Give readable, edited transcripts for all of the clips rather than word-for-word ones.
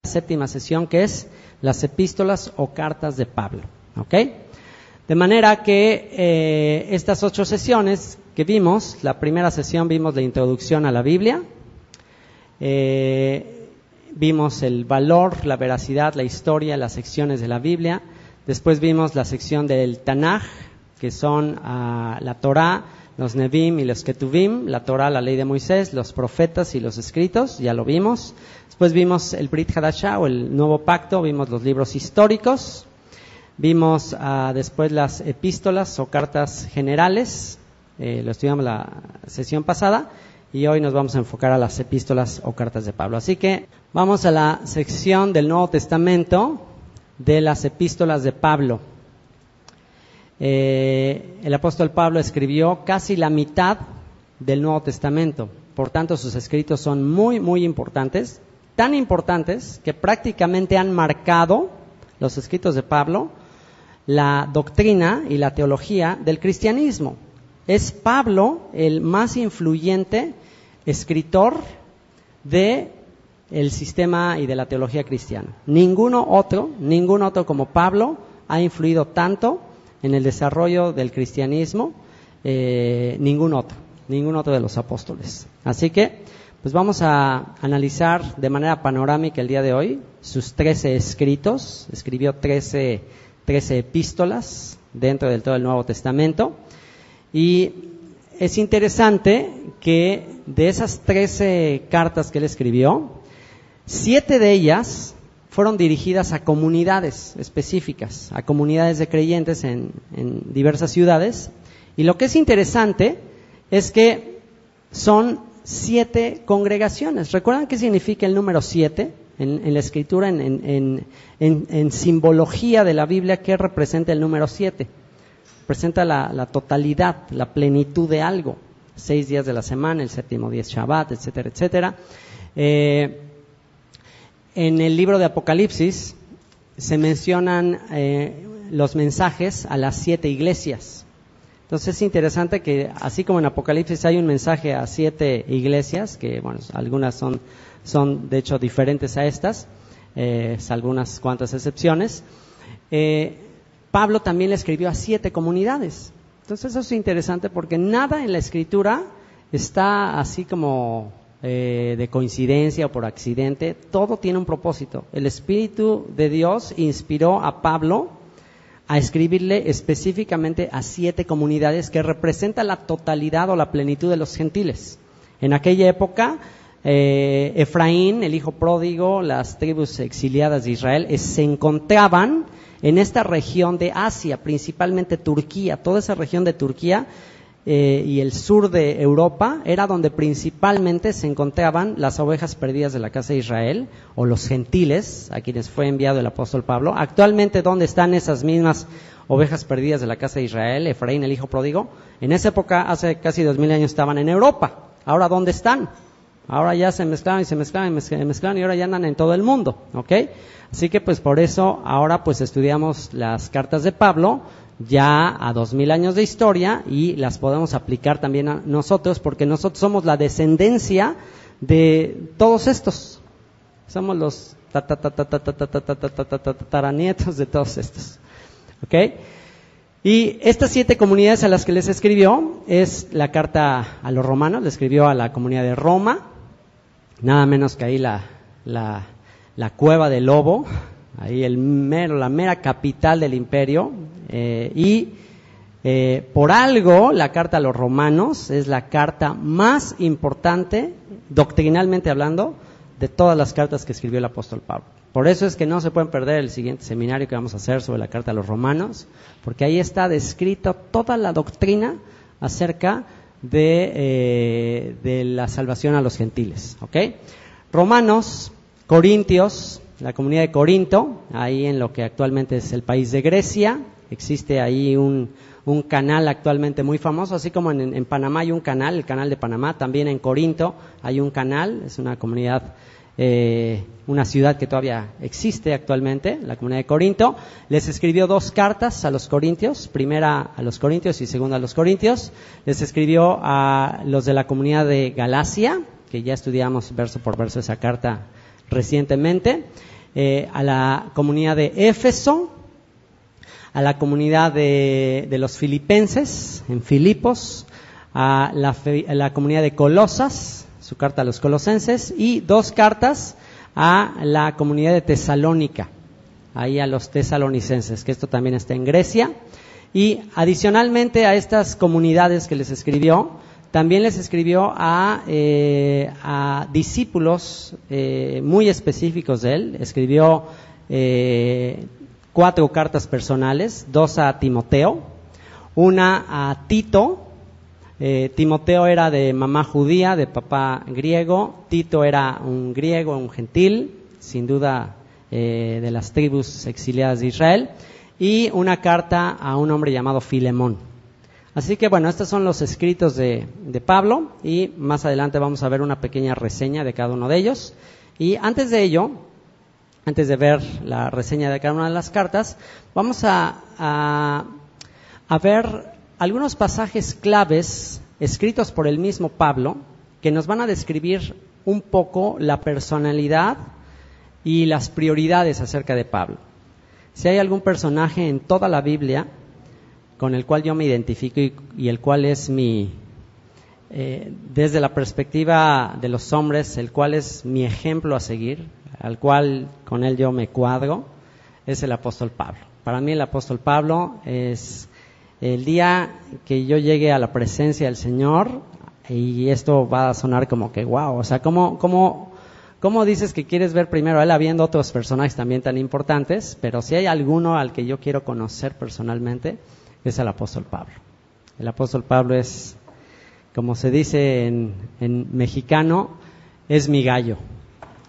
séptima sesión, que es las epístolas o cartas de Pablo, ¿ok? De manera que estas 8 sesiones que vimos, la primera sesión vimos la introducción a la Biblia, vimos el valor, la veracidad, la historia, las secciones de la Biblia. Después vimos la sección del Tanaj, que son la Torá, los Nevim y los Ketuvim, la Torá, la ley de Moisés, los profetas y los escritos, ya lo vimos. Después vimos el Brit Hadashah o el Nuevo Pacto, vimos los libros históricos, vimos después las epístolas o cartas generales, lo estudiamos la sesión pasada, y hoy nos vamos a enfocar a las epístolas o cartas de Pablo. Así que vamos a la sección del Nuevo Testamento de las epístolas de Pablo. El apóstol Pablo escribió casi la mitad del Nuevo Testamento, por tanto sus escritos son muy, muy importantes, tan importantes que prácticamente han marcado, los escritos de Pablo, la doctrina y la teología del cristianismo. Es Pablo el más influyente escritor de el sistema y de la teología cristiana. Ningún otro como Pablo ha influido tanto en el desarrollo del cristianismo, ningún otro de los apóstoles. Así que, pues vamos a analizar de manera panorámica el día de hoy sus 13 escritos. Escribió 13 epístolas dentro del todo el Nuevo Testamento. Y es interesante que de esas 13 cartas que él escribió, 7 de ellas fueron dirigidas a comunidades específicas, a comunidades de creyentes en diversas ciudades. Y lo que es interesante es que son 7 congregaciones. ¿Recuerdan qué significa el número 7? En la escritura, en simbología de la Biblia, ¿qué representa el número 7? Representa la totalidad, la plenitud de algo. 6 días de la semana, el 7º día es Shabbat, etcétera, etcétera. En el libro de Apocalipsis se mencionan los mensajes a las 7 iglesias. Entonces es interesante que así como en Apocalipsis hay un mensaje a 7 iglesias, que bueno, algunas son de hecho diferentes a estas, algunas cuantas excepciones, Pablo también le escribió a 7 comunidades. Entonces eso es interesante porque nada en la Escritura está así como de coincidencia o por accidente. Todo tiene un propósito. El Espíritu de Dios inspiró a Pablo a escribirle específicamente a 7 comunidades que representan la totalidad o la plenitud de los gentiles. En aquella época, Efraín, el hijo pródigo, las tribus exiliadas de Israel, se encontraban en esta región de Asia, principalmente Turquía. Toda esa región de Turquía y el sur de Europa era donde principalmente se encontraban las ovejas perdidas de la casa de Israel, o los gentiles, a quienes fue enviado el apóstol Pablo. Actualmente, ¿dónde están esas mismas ovejas perdidas de la casa de Israel? Efraín, el hijo pródigo. En esa época, hace casi 2000 años, estaban en Europa. Ahora, ¿dónde están? Ahora ya se mezclaron y ahora ya andan en todo el mundo, ¿ok? Así que pues por eso ahora pues estudiamos las cartas de Pablo ya a 2000 años de historia y las podemos aplicar también a nosotros, porque nosotros somos la descendencia de todos estos. Somos los tataranietos de todos estos, ¿ok? Y estas 7 comunidades a las que les escribió es la carta a los romanos. Le escribió a la comunidad de Roma, nada menos que ahí la cueva del lobo, ahí la mera capital del imperio, por algo la carta a los romanos es la carta más importante, doctrinalmente hablando, de todas las cartas que escribió el apóstol Pablo. Por eso es que no se pueden perder el siguiente seminario que vamos a hacer sobre la carta a los romanos, porque ahí está descrita toda la doctrina acerca de la salvación a los gentiles, ¿ok? Romanos, Corintios, la comunidad de Corinto, ahí en lo que actualmente es el país de Grecia, existe ahí un canal actualmente muy famoso, así como en Panamá hay un canal, el canal de Panamá, también en Corinto hay un canal, es una comunidad, una ciudad que todavía existe actualmente, la comunidad de Corinto. Les escribió 2 cartas a los corintios, primera a los corintios y segunda a los corintios. Les escribió a los de la comunidad de Galacia, que ya estudiamos verso por verso esa carta recientemente. a la comunidad de Éfeso, a la comunidad de los filipenses, en Filipos, a la comunidad de Colosas, su carta a los colosenses, y 2 cartas a la comunidad de Tesalónica, ahí a los tesalonicenses, que esto también está en Grecia. Y adicionalmente a estas comunidades que les escribió, también les escribió a discípulos muy específicos de él. Escribió 4 cartas personales, 2 a Timoteo, una a Tito. Timoteo era de mamá judía, de papá griego. Tito era un griego, un gentil, sin duda de las tribus exiliadas de Israel. Y una carta a un hombre llamado Filemón. Así que bueno, estos son los escritos de Pablo, y más adelante vamos a ver una pequeña reseña de cada uno de ellos. Y antes de ello, antes de ver la reseña de cada una de las cartas, vamos a ver algunos pasajes claves escritos por el mismo Pablo que nos van a describir un poco la personalidad y las prioridades acerca de Pablo. Si hay algún personaje en toda la Biblia con el cual yo me identifico y el cual es desde la perspectiva de los hombres, el cual es mi ejemplo a seguir, al cual con él yo me cuadro, es el apóstol Pablo. Para mí el apóstol Pablo es el día que yo llegue a la presencia del Señor, y esto va a sonar como que wow, o sea, ¿cómo dices que quieres ver primero a él habiendo otros personajes también tan importantes? Pero si hay alguno al que yo quiero conocer personalmente, es el apóstol Pablo. El apóstol Pablo es, como se dice en mexicano, es mi gallo.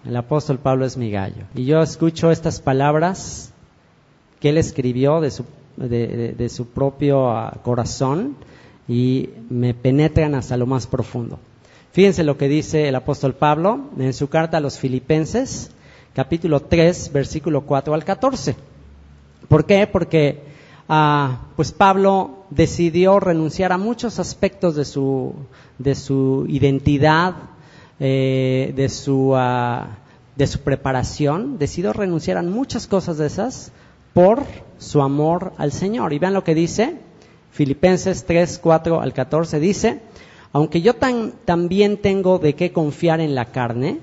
El apóstol Pablo es mi gallo. Y yo escucho estas palabras que él escribió de su propio corazón y me penetran hasta lo más profundo. Fíjense lo que dice el apóstol Pablo en su carta a los Filipenses, capítulo 3, versículo 4 al 14. ¿Por qué? Porque pues Pablo decidió renunciar a muchos aspectos de su identidad, de su preparación. Decidió renunciar a muchas cosas de esas por su amor al Señor. Y vean lo que dice Filipenses 3, 4 al 14. Dice: aunque yo también tengo de qué confiar en la carne,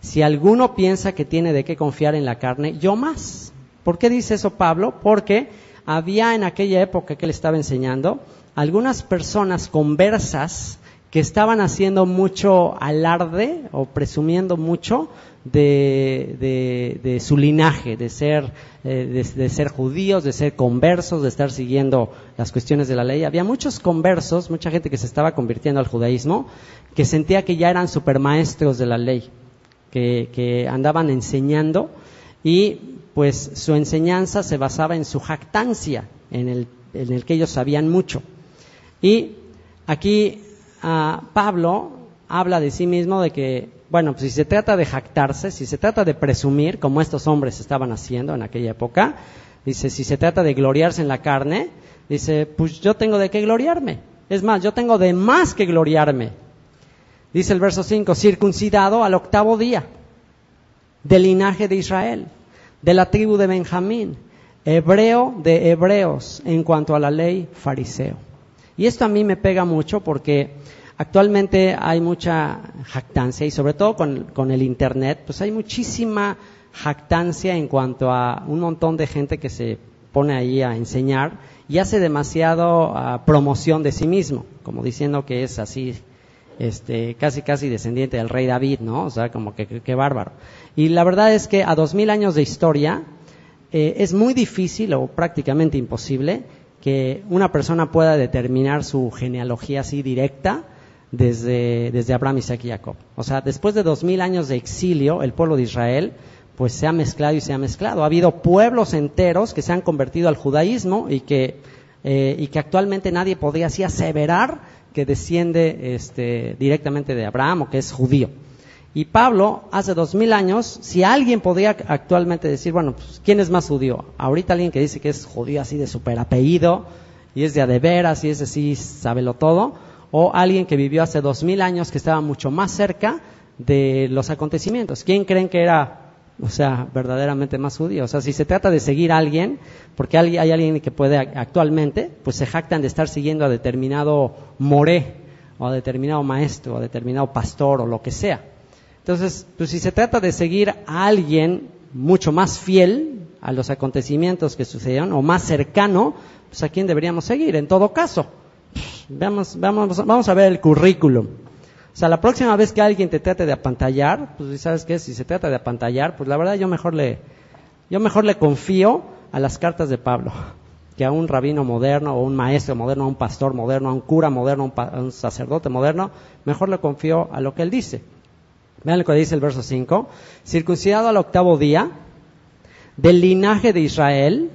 si alguno piensa que tiene de qué confiar en la carne, yo más. ¿Por qué dice eso Pablo? Porque había en aquella época que él estaba enseñando algunas personas conversas que estaban haciendo mucho alarde o presumiendo mucho de su linaje, de ser judíos, de ser conversos, de estar siguiendo las cuestiones de la ley. Había muchos conversos, mucha gente que se estaba convirtiendo al judaísmo, que sentía que ya eran supermaestros de la ley, que andaban enseñando, y pues su enseñanza se basaba en su jactancia, en el que ellos sabían mucho. Y aquí Pablo habla de sí mismo de que, bueno, pues si se trata de jactarse, si se trata de presumir, como estos hombres estaban haciendo en aquella época, dice, si se trata de gloriarse en la carne, dice, pues yo tengo de qué gloriarme. Es más, yo tengo de más que gloriarme. Dice el verso 5, circuncidado al 8º día, del linaje de Israel, de la tribu de Benjamín, hebreo de hebreos, en cuanto a la ley, fariseo. Y esto a mí me pega mucho porque actualmente hay mucha jactancia, y sobre todo con el internet, pues hay muchísima jactancia en cuanto a un montón de gente que se pone ahí a enseñar y hace demasiado promoción de sí mismo, como diciendo que es así, casi descendiente del rey David, ¿no? O sea, como que bárbaro. Y la verdad es que a 2000 años de historia es muy difícil o prácticamente imposible que una persona pueda determinar su genealogía así directa desde Abraham, Isaac y Jacob. O sea, después de 2000 años de exilio, el pueblo de Israel pues se ha mezclado y se ha mezclado. Ha habido pueblos enteros que se han convertido al judaísmo y que actualmente nadie podría así aseverar que desciende directamente de Abraham o que es judío. Y Pablo, hace 2000 años, si alguien podría actualmente decir, bueno, pues, ¿quién es más judío? Ahorita alguien que dice que es judío así de super apellido, y es de a de veras, y es así, sábelo todo, o alguien que vivió hace 2000 años que estaba mucho más cerca de los acontecimientos. ¿Quién creen que era o sea, verdaderamente más judío. O sea, si se trata de seguir a alguien, porque hay alguien que puede actualmente, pues se jactan de estar siguiendo a determinado moré, o a determinado maestro, o a determinado pastor, o lo que sea. Entonces, pues si se trata de seguir a alguien mucho más fiel a los acontecimientos que sucedieron, o más cercano, pues a quién deberíamos seguir. En todo caso, vamos a ver el currículum. O sea, la próxima vez que alguien te trate de apantallar, pues ¿sabes qué? Si se trata de apantallar, pues la verdad yo mejor le confío a las cartas de Pablo que a un rabino moderno, o un maestro moderno, a un pastor moderno, a un cura moderno, a un sacerdote moderno. Mejor le confío a lo que él dice. Vean lo que dice el verso 5. Circuncidado al 8º día, del linaje de Israel,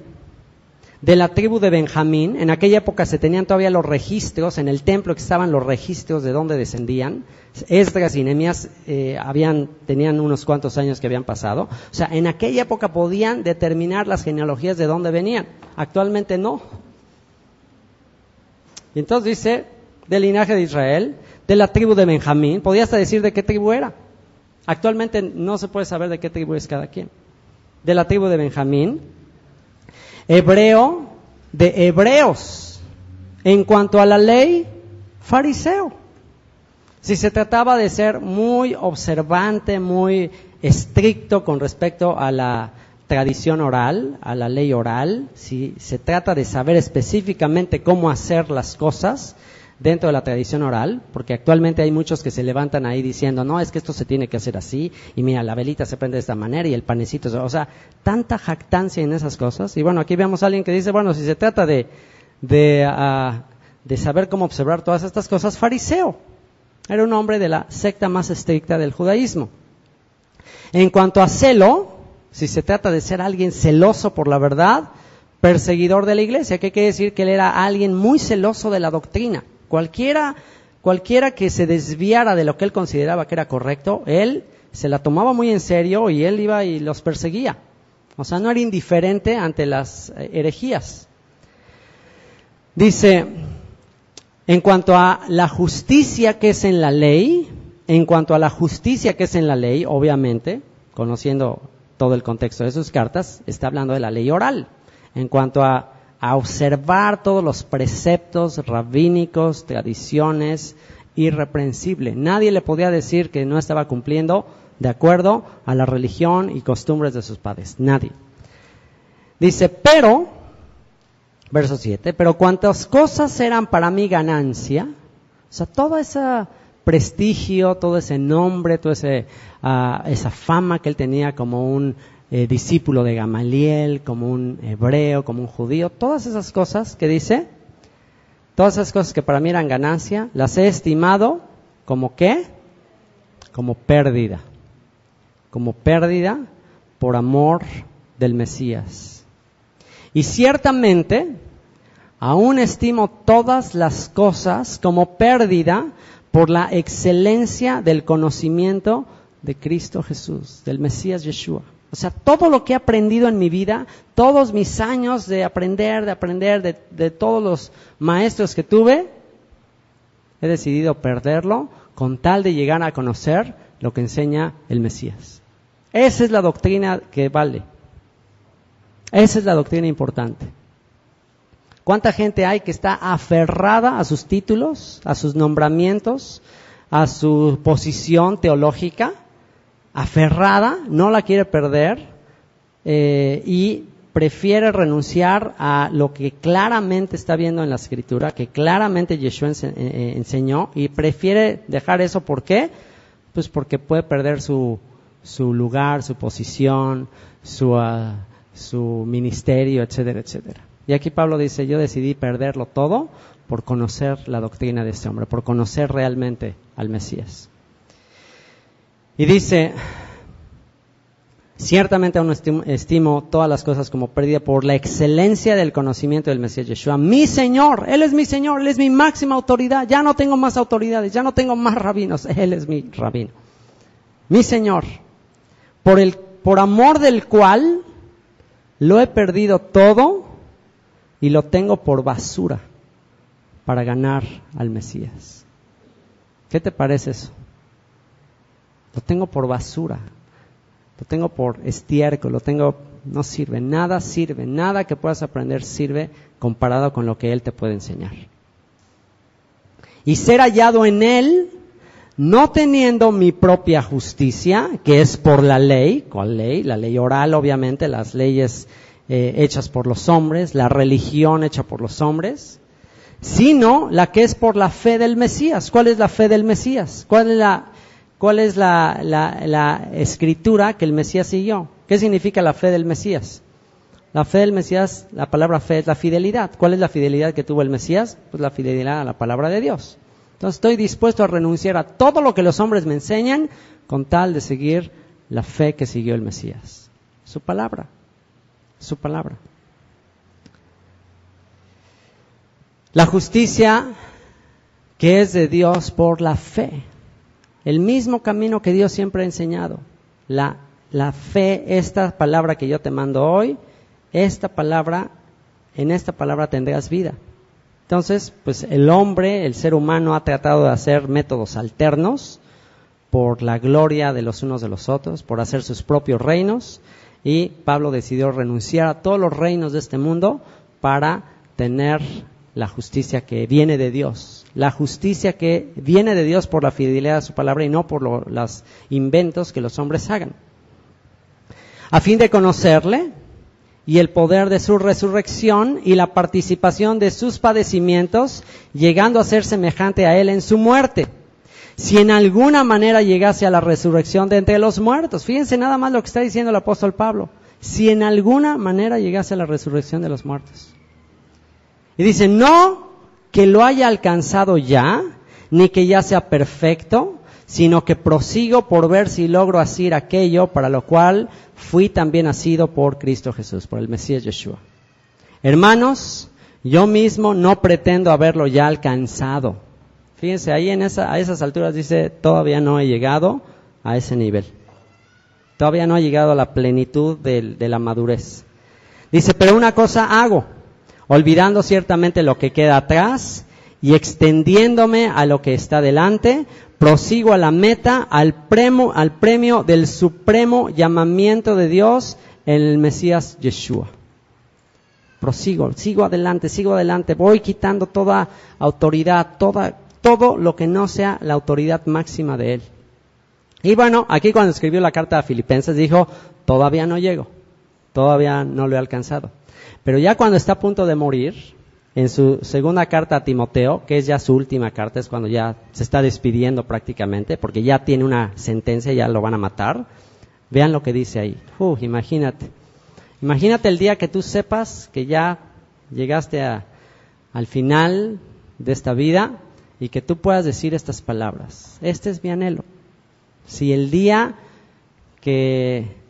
de la tribu de Benjamín. En aquella época se tenían todavía los registros, en el templo que estaban los registros de dónde descendían. Esdras y Nehemías tenían unos cuantos años que habían pasado. O sea, en aquella época podían determinar las genealogías de dónde venían. Actualmente no. Y entonces dice, del linaje de Israel, de la tribu de Benjamín. Podía hasta decir de qué tribu era. Actualmente no se puede saber de qué tribu es cada quien. De la tribu de Benjamín. Hebreo de hebreos. En cuanto a la ley, fariseo. Si se trataba de ser muy observante, muy estricto con respecto a la tradición oral, a la ley oral, si se trata de saber específicamente cómo hacer las cosas dentro de la tradición oral, porque actualmente hay muchos que se levantan ahí diciendo, no, es que esto se tiene que hacer así, y mira, la velita se prende de esta manera, y el panecito, o sea, tanta jactancia en esas cosas. Y bueno, aquí vemos a alguien que dice, bueno, si se trata de saber cómo observar todas estas cosas, fariseo. Era un hombre de la secta más estricta del judaísmo. En cuanto a celo, si se trata de ser alguien celoso por la verdad, perseguidor de la iglesia. ¿Qué quiere decir? Que él era alguien muy celoso de la doctrina. Cualquiera que se desviara de lo que él consideraba que era correcto, él se la tomaba muy en serio y él iba y los perseguía. O sea, no era indiferente ante las herejías. Dice, en cuanto a la justicia que es en la ley, obviamente, conociendo todo el contexto de sus cartas, está hablando de la ley oral. En cuanto a observar todos los preceptos rabínicos, tradiciones, irreprensible. Nadie le podía decir que no estaba cumpliendo de acuerdo a la religión y costumbres de sus padres. Nadie. Dice, pero, verso 7, pero cuantas cosas eran para mí ganancia, o sea, todo ese prestigio, todo ese nombre, toda esa fama que él tenía como un discípulo de Gamaliel, como un hebreo, como un judío, todas esas cosas que dice, todas esas cosas que para mí eran ganancia, las he estimado como ¿qué? Como pérdida por amor del Mesías. Y ciertamente, aún estimo todas las cosas como pérdida por la excelencia del conocimiento de Cristo Jesús, del Mesías Yeshua. O sea, todo lo que he aprendido en mi vida, todos mis años de aprender de todos los maestros que tuve, he decidido perderlo con tal de llegar a conocer lo que enseña el Mesías. Esa es la doctrina que vale. Esa es la doctrina importante. ¿Cuánta gente hay que está aferrada a sus títulos, a sus nombramientos, a su posición teológica? Aferrada, no la quiere perder y prefiere renunciar a lo que claramente está viendo en la Escritura, que claramente Yeshua enseñó, y prefiere dejar eso. ¿Por qué? Pues porque puede perder su lugar, su posición, su ministerio, etcétera, etcétera. Y aquí Pablo dice, yo decidí perderlo todo por conocer la doctrina de este hombre, por conocer realmente al Mesías. Y dice, ciertamente aún estimo todas las cosas como pérdida por la excelencia del conocimiento del Mesías Yeshua, mi Señor. Él es mi Señor, Él es mi máxima autoridad. Ya no tengo más autoridades, ya no tengo más rabinos. Él es mi rabino, mi Señor, por amor del cual lo he perdido todo y lo tengo por basura para ganar al Mesías. ¿Qué te parece eso? Lo tengo por basura. lo tengo por estiércol, no sirve, nada que puedas aprender sirve comparado con lo que Él te puede enseñar. Y ser hallado en Él, no teniendo mi propia justicia, que es por la ley. ¿Cuál ley? La ley oral, obviamente, las leyes hechas por los hombres, la religión hecha por los hombres, sino la que es por la fe del Mesías. ¿Cuál es la fe del Mesías? ¿Cuál es la escritura que el Mesías siguió? ¿Qué significa la fe del Mesías? La fe del Mesías, la palabra fe es la fidelidad. ¿Cuál es la fidelidad que tuvo el Mesías? Pues la fidelidad a la palabra de Dios. Entonces estoy dispuesto a renunciar a todo lo que los hombres me enseñan con tal de seguir la fe que siguió el Mesías. Su palabra. Su palabra. La justicia que es de Dios por la fe. El mismo camino que Dios siempre ha enseñado. La fe, esta palabra que yo te mando hoy, en esta palabra tendrás vida. Entonces, pues el ser humano ha tratado de hacer métodos alternos por la gloria de los unos de los otros, por hacer sus propios reinos, y Pablo decidió renunciar a todos los reinos de este mundo para tener la justicia que viene de Dios. La justicia que viene de Dios por la fidelidad a su palabra y no por los inventos que los hombres hagan. A fin de conocerle y el poder de su resurrección y la participación de sus padecimientos, llegando a ser semejante a él en su muerte, si en alguna manera llegase a la resurrección de entre los muertos. Fíjense nada más lo que está diciendo el apóstol Pablo. Si en alguna manera llegase a la resurrección de los muertos. Y dice, no que lo haya alcanzado ya, ni que ya sea perfecto, sino que prosigo por ver si logro hacer aquello para lo cual fui también nacido por Cristo Jesús, por el Mesías Yeshua. Hermanos, yo mismo no pretendo haberlo ya alcanzado. Fíjense, ahí a esas alturas dice, todavía no he llegado a ese nivel. Todavía no he llegado a la plenitud de la madurez. Dice, pero una cosa hago, olvidando ciertamente lo que queda atrás y extendiéndome a lo que está delante, prosigo a la meta, al premio del supremo llamamiento de Dios en el Mesías Yeshua. Sigo adelante, voy quitando toda autoridad, todo lo que no sea la autoridad máxima de Él. Y bueno, aquí cuando escribió la carta a Filipenses dijo, todavía no llego, todavía no lo he alcanzado. Pero ya cuando está a punto de morir, en su segunda carta a Timoteo, que es ya su última carta, es cuando ya se está despidiendo prácticamente, porque ya tiene una sentencia, ya lo van a matar. Vean lo que dice ahí. Imagínate el día que tú sepas que ya llegaste al final de esta vida y que tú puedas decir estas palabras. Este es mi anhelo. Si el día que...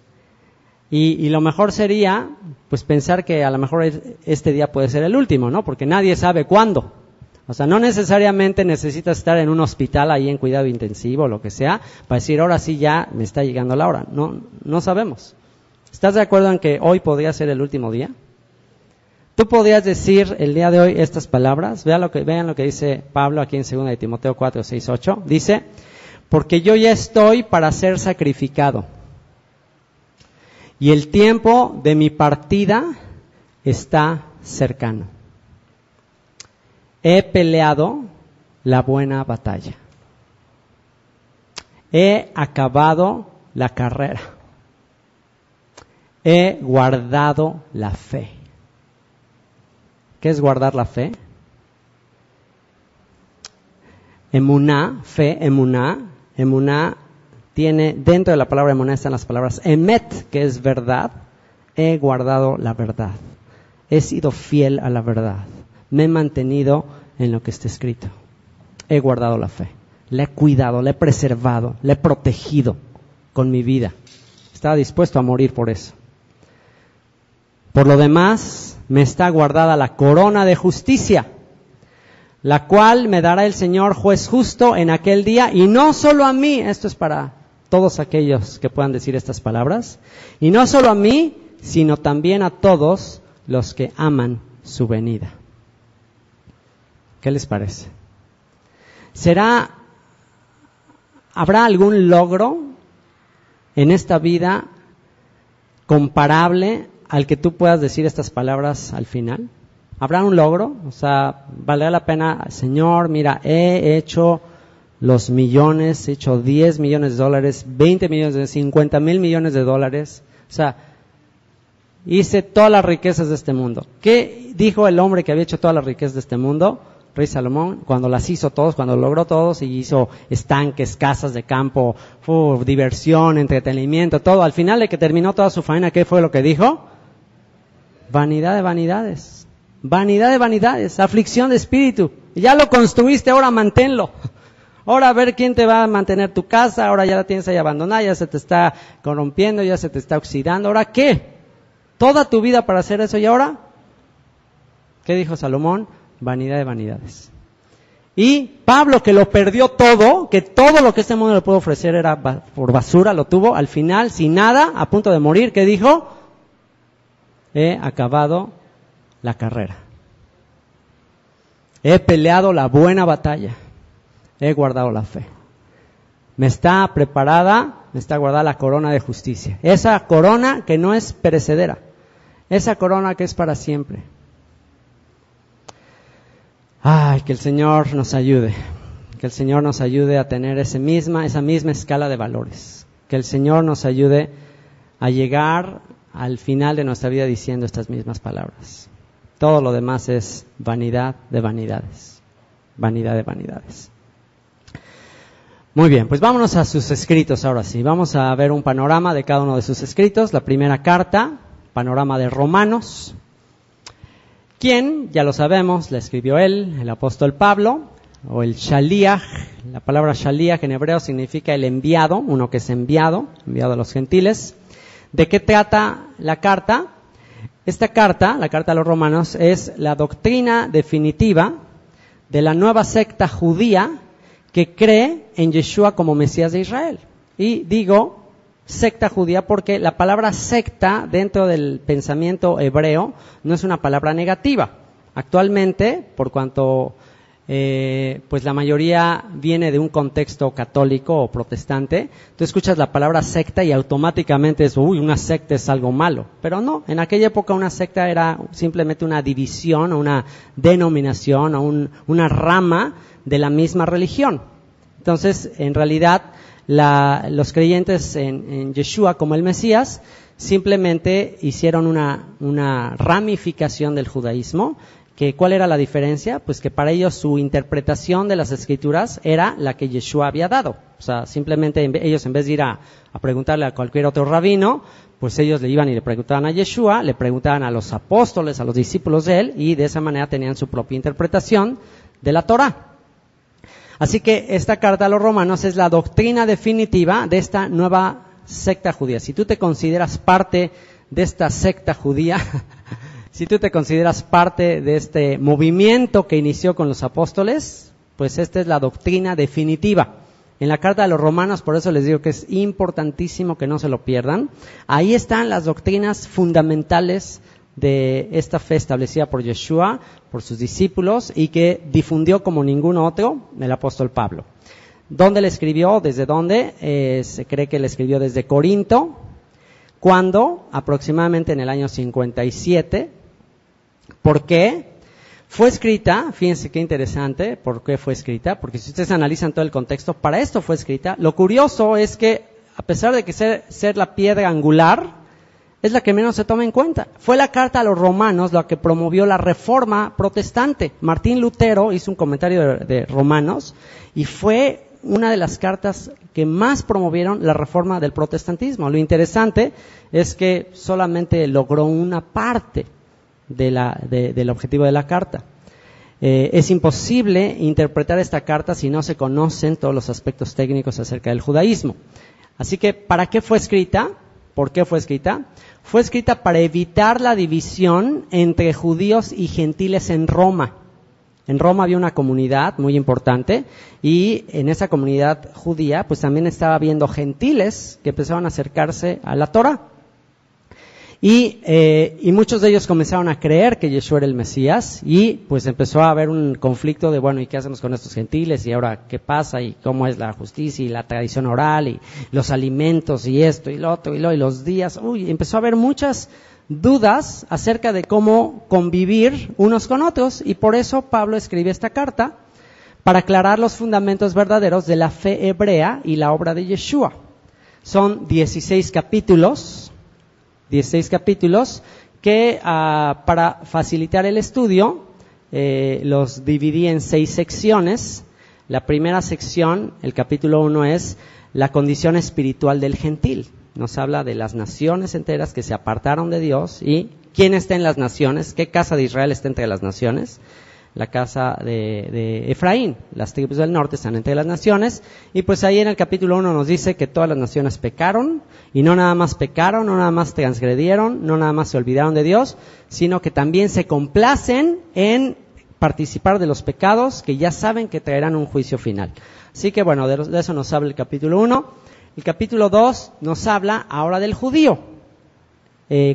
Y lo mejor sería, pues pensar que a lo mejor este día puede ser el último, ¿no? Porque nadie sabe cuándo. O sea, no necesariamente necesitas estar en un hospital ahí en cuidado intensivo o lo que sea, para decir, ahora sí ya me está llegando la hora. No sabemos. ¿Estás de acuerdo en que hoy podría ser el último día? Tú podrías decir el día de hoy estas palabras. Vean lo que dice Pablo aquí en 2 de Timoteo 4, 6, 8. Dice, porque yo ya estoy para ser sacrificado. Y el tiempo de mi partida está cercano. He peleado la buena batalla. He acabado la carrera. He guardado la fe. ¿Qué es guardar la fe? Emuná, fe, emuná tiene, dentro de la palabra emuná están las palabras emet, que es verdad. He guardado la verdad. He sido fiel a la verdad. Me he mantenido en lo que está escrito. He guardado la fe. La he cuidado, la he preservado, la he protegido con mi vida. Estaba dispuesto a morir por eso. Por lo demás, me está guardada la corona de justicia, la cual me dará el Señor juez justo en aquel día, y no solo a mí, esto es para todos aquellos que puedan decir estas palabras, y no solo a mí, sino también a todos los que aman su venida. ¿Qué les parece? ¿Habrá algún logro en esta vida comparable al que tú puedas decir estas palabras al final? ¿Habrá un logro? O sea, ¿valdrá la pena? Señor, mira, he hecho los millones, he hecho 10 millones de dólares, 20 millones de 50 mil millones de dólares. O sea, hice todas las riquezas de este mundo. ¿Qué dijo el hombre que había hecho todas las riquezas de este mundo? Rey Salomón, cuando las hizo todos, cuando logró todos y hizo estanques, casas de campo, diversión, entretenimiento, todo. Al final de que terminó toda su faena, ¿qué fue lo que dijo? Vanidad de vanidades. Vanidad de vanidades, aflicción de espíritu. Ya lo construiste, ahora manténlo. Ahora a ver quién te va a mantener tu casa, ahora ya la tienes ahí abandonada, ya se te está corrompiendo, ya se te está oxidando. ¿Ahora qué? Toda tu vida para hacer eso y ahora, ¿qué dijo Salomón? Vanidad de vanidades. Y Pablo, que lo perdió todo, que todo lo que este mundo le puede ofrecer era por basura, lo tuvo, al final, sin nada, a punto de morir, ¿qué dijo? He acabado la carrera. He peleado la buena batalla. He guardado la fe. Me está guardada la corona de justicia. Esa corona que no es perecedera. Esa corona que es para siempre. Ay, que el Señor nos ayude. Que el Señor nos ayude a tener esa misma escala de valores. Que el Señor nos ayude a llegar al final de nuestra vida diciendo estas mismas palabras. Todo lo demás es vanidad de vanidades. Vanidad de vanidades. Muy bien, pues vámonos a sus escritos ahora sí. Vamos a ver un panorama de cada uno de sus escritos. La primera carta, panorama de Romanos. ¿Quién? Ya lo sabemos, la escribió él, el apóstol Pablo, o el Shaliach. La palabra Shaliach en hebreo significa el enviado, uno que es enviado a los gentiles. ¿De qué trata la carta? Esta carta, la carta a los Romanos, es la doctrina definitiva de la nueva secta judía que cree en Yeshua como Mesías de Israel. Y digo secta judía porque la palabra secta dentro del pensamiento hebreo no es una palabra negativa. Actualmente, por cuanto pues la mayoría viene de un contexto católico o protestante, tú escuchas la palabra secta y automáticamente es, una secta es algo malo. Pero no, en aquella época una secta era simplemente una división o una denominación o una rama de la misma religión. Entonces, en realidad, los creyentes en Yeshua como el Mesías simplemente hicieron una ramificación del judaísmo. ¿Cuál era la diferencia? Pues que para ellos su interpretación de las Escrituras era la que Yeshua había dado. O sea, simplemente ellos en vez de ir a preguntarle a cualquier otro rabino, pues ellos le iban y le preguntaban a Yeshua, le preguntaban a los apóstoles, a los discípulos de él, y de esa manera tenían su propia interpretación de la Torá. Así que esta carta a los Romanos es la doctrina definitiva de esta nueva secta judía. Si tú te consideras parte de esta secta judía, si tú te consideras parte de este movimiento que inició con los apóstoles, pues esta es la doctrina definitiva. En la carta a los Romanos, por eso les digo que es importantísimo que no se lo pierdan. Ahí están las doctrinas fundamentales de esta fe establecida por Yeshua, por sus discípulos, y que difundió como ningún otro el apóstol Pablo. ¿Dónde le escribió? ¿Desde dónde? Se cree que le escribió desde Corinto, cuando aproximadamente en el año 57. ¿Por qué? Fue escrita, fíjense qué interesante, ¿por qué fue escrita? Porque si ustedes analizan todo el contexto, para esto fue escrita. Lo curioso es que, a pesar de que ser la piedra angular, es la que menos se toma en cuenta. Fue la carta a los Romanos la que promovió la reforma protestante. Martín Lutero hizo un comentario de Romanos y fue una de las cartas que más promovieron la reforma del protestantismo. Lo interesante es que solamente logró una parte del objetivo de la carta. Es imposible interpretar esta carta si no se conocen todos los aspectos técnicos acerca del judaísmo. Así que, ¿para qué fue escrita? ¿Por qué fue escrita? Fue escrita para evitar la división entre judíos y gentiles en Roma. En Roma había una comunidad muy importante y en esa comunidad judía pues también estaba habiendo gentiles que empezaban a acercarse a la Torá. Y muchos de ellos comenzaron a creer que Yeshua era el Mesías, y pues empezó a haber un conflicto de, bueno, ¿y qué hacemos con estos gentiles? ¿Y ahora qué pasa? ¿Y cómo es la justicia y la tradición oral y los alimentos y esto y lo otro y los días? Empezó a haber muchas dudas acerca de cómo convivir unos con otros, y por eso Pablo escribe esta carta para aclarar los fundamentos verdaderos de la fe hebrea y la obra de Yeshua. Son 16 capítulos que para facilitar el estudio los dividí en 6 secciones. La primera sección, el capítulo 1, es la condición espiritual del gentil. Nos habla de las naciones enteras que se apartaron de Dios y quién está en las naciones, qué casa de Israel está entre las naciones. La casa de Efraín, las tribus del norte están entre las naciones, y pues ahí en el capítulo 1 nos dice que todas las naciones pecaron, y no nada más pecaron, no nada más transgredieron, no nada más se olvidaron de Dios, sino que también se complacen en participar de los pecados que ya saben que traerán un juicio final. Así que bueno, de eso nos habla el capítulo 1. El capítulo 2 nos habla ahora del judío.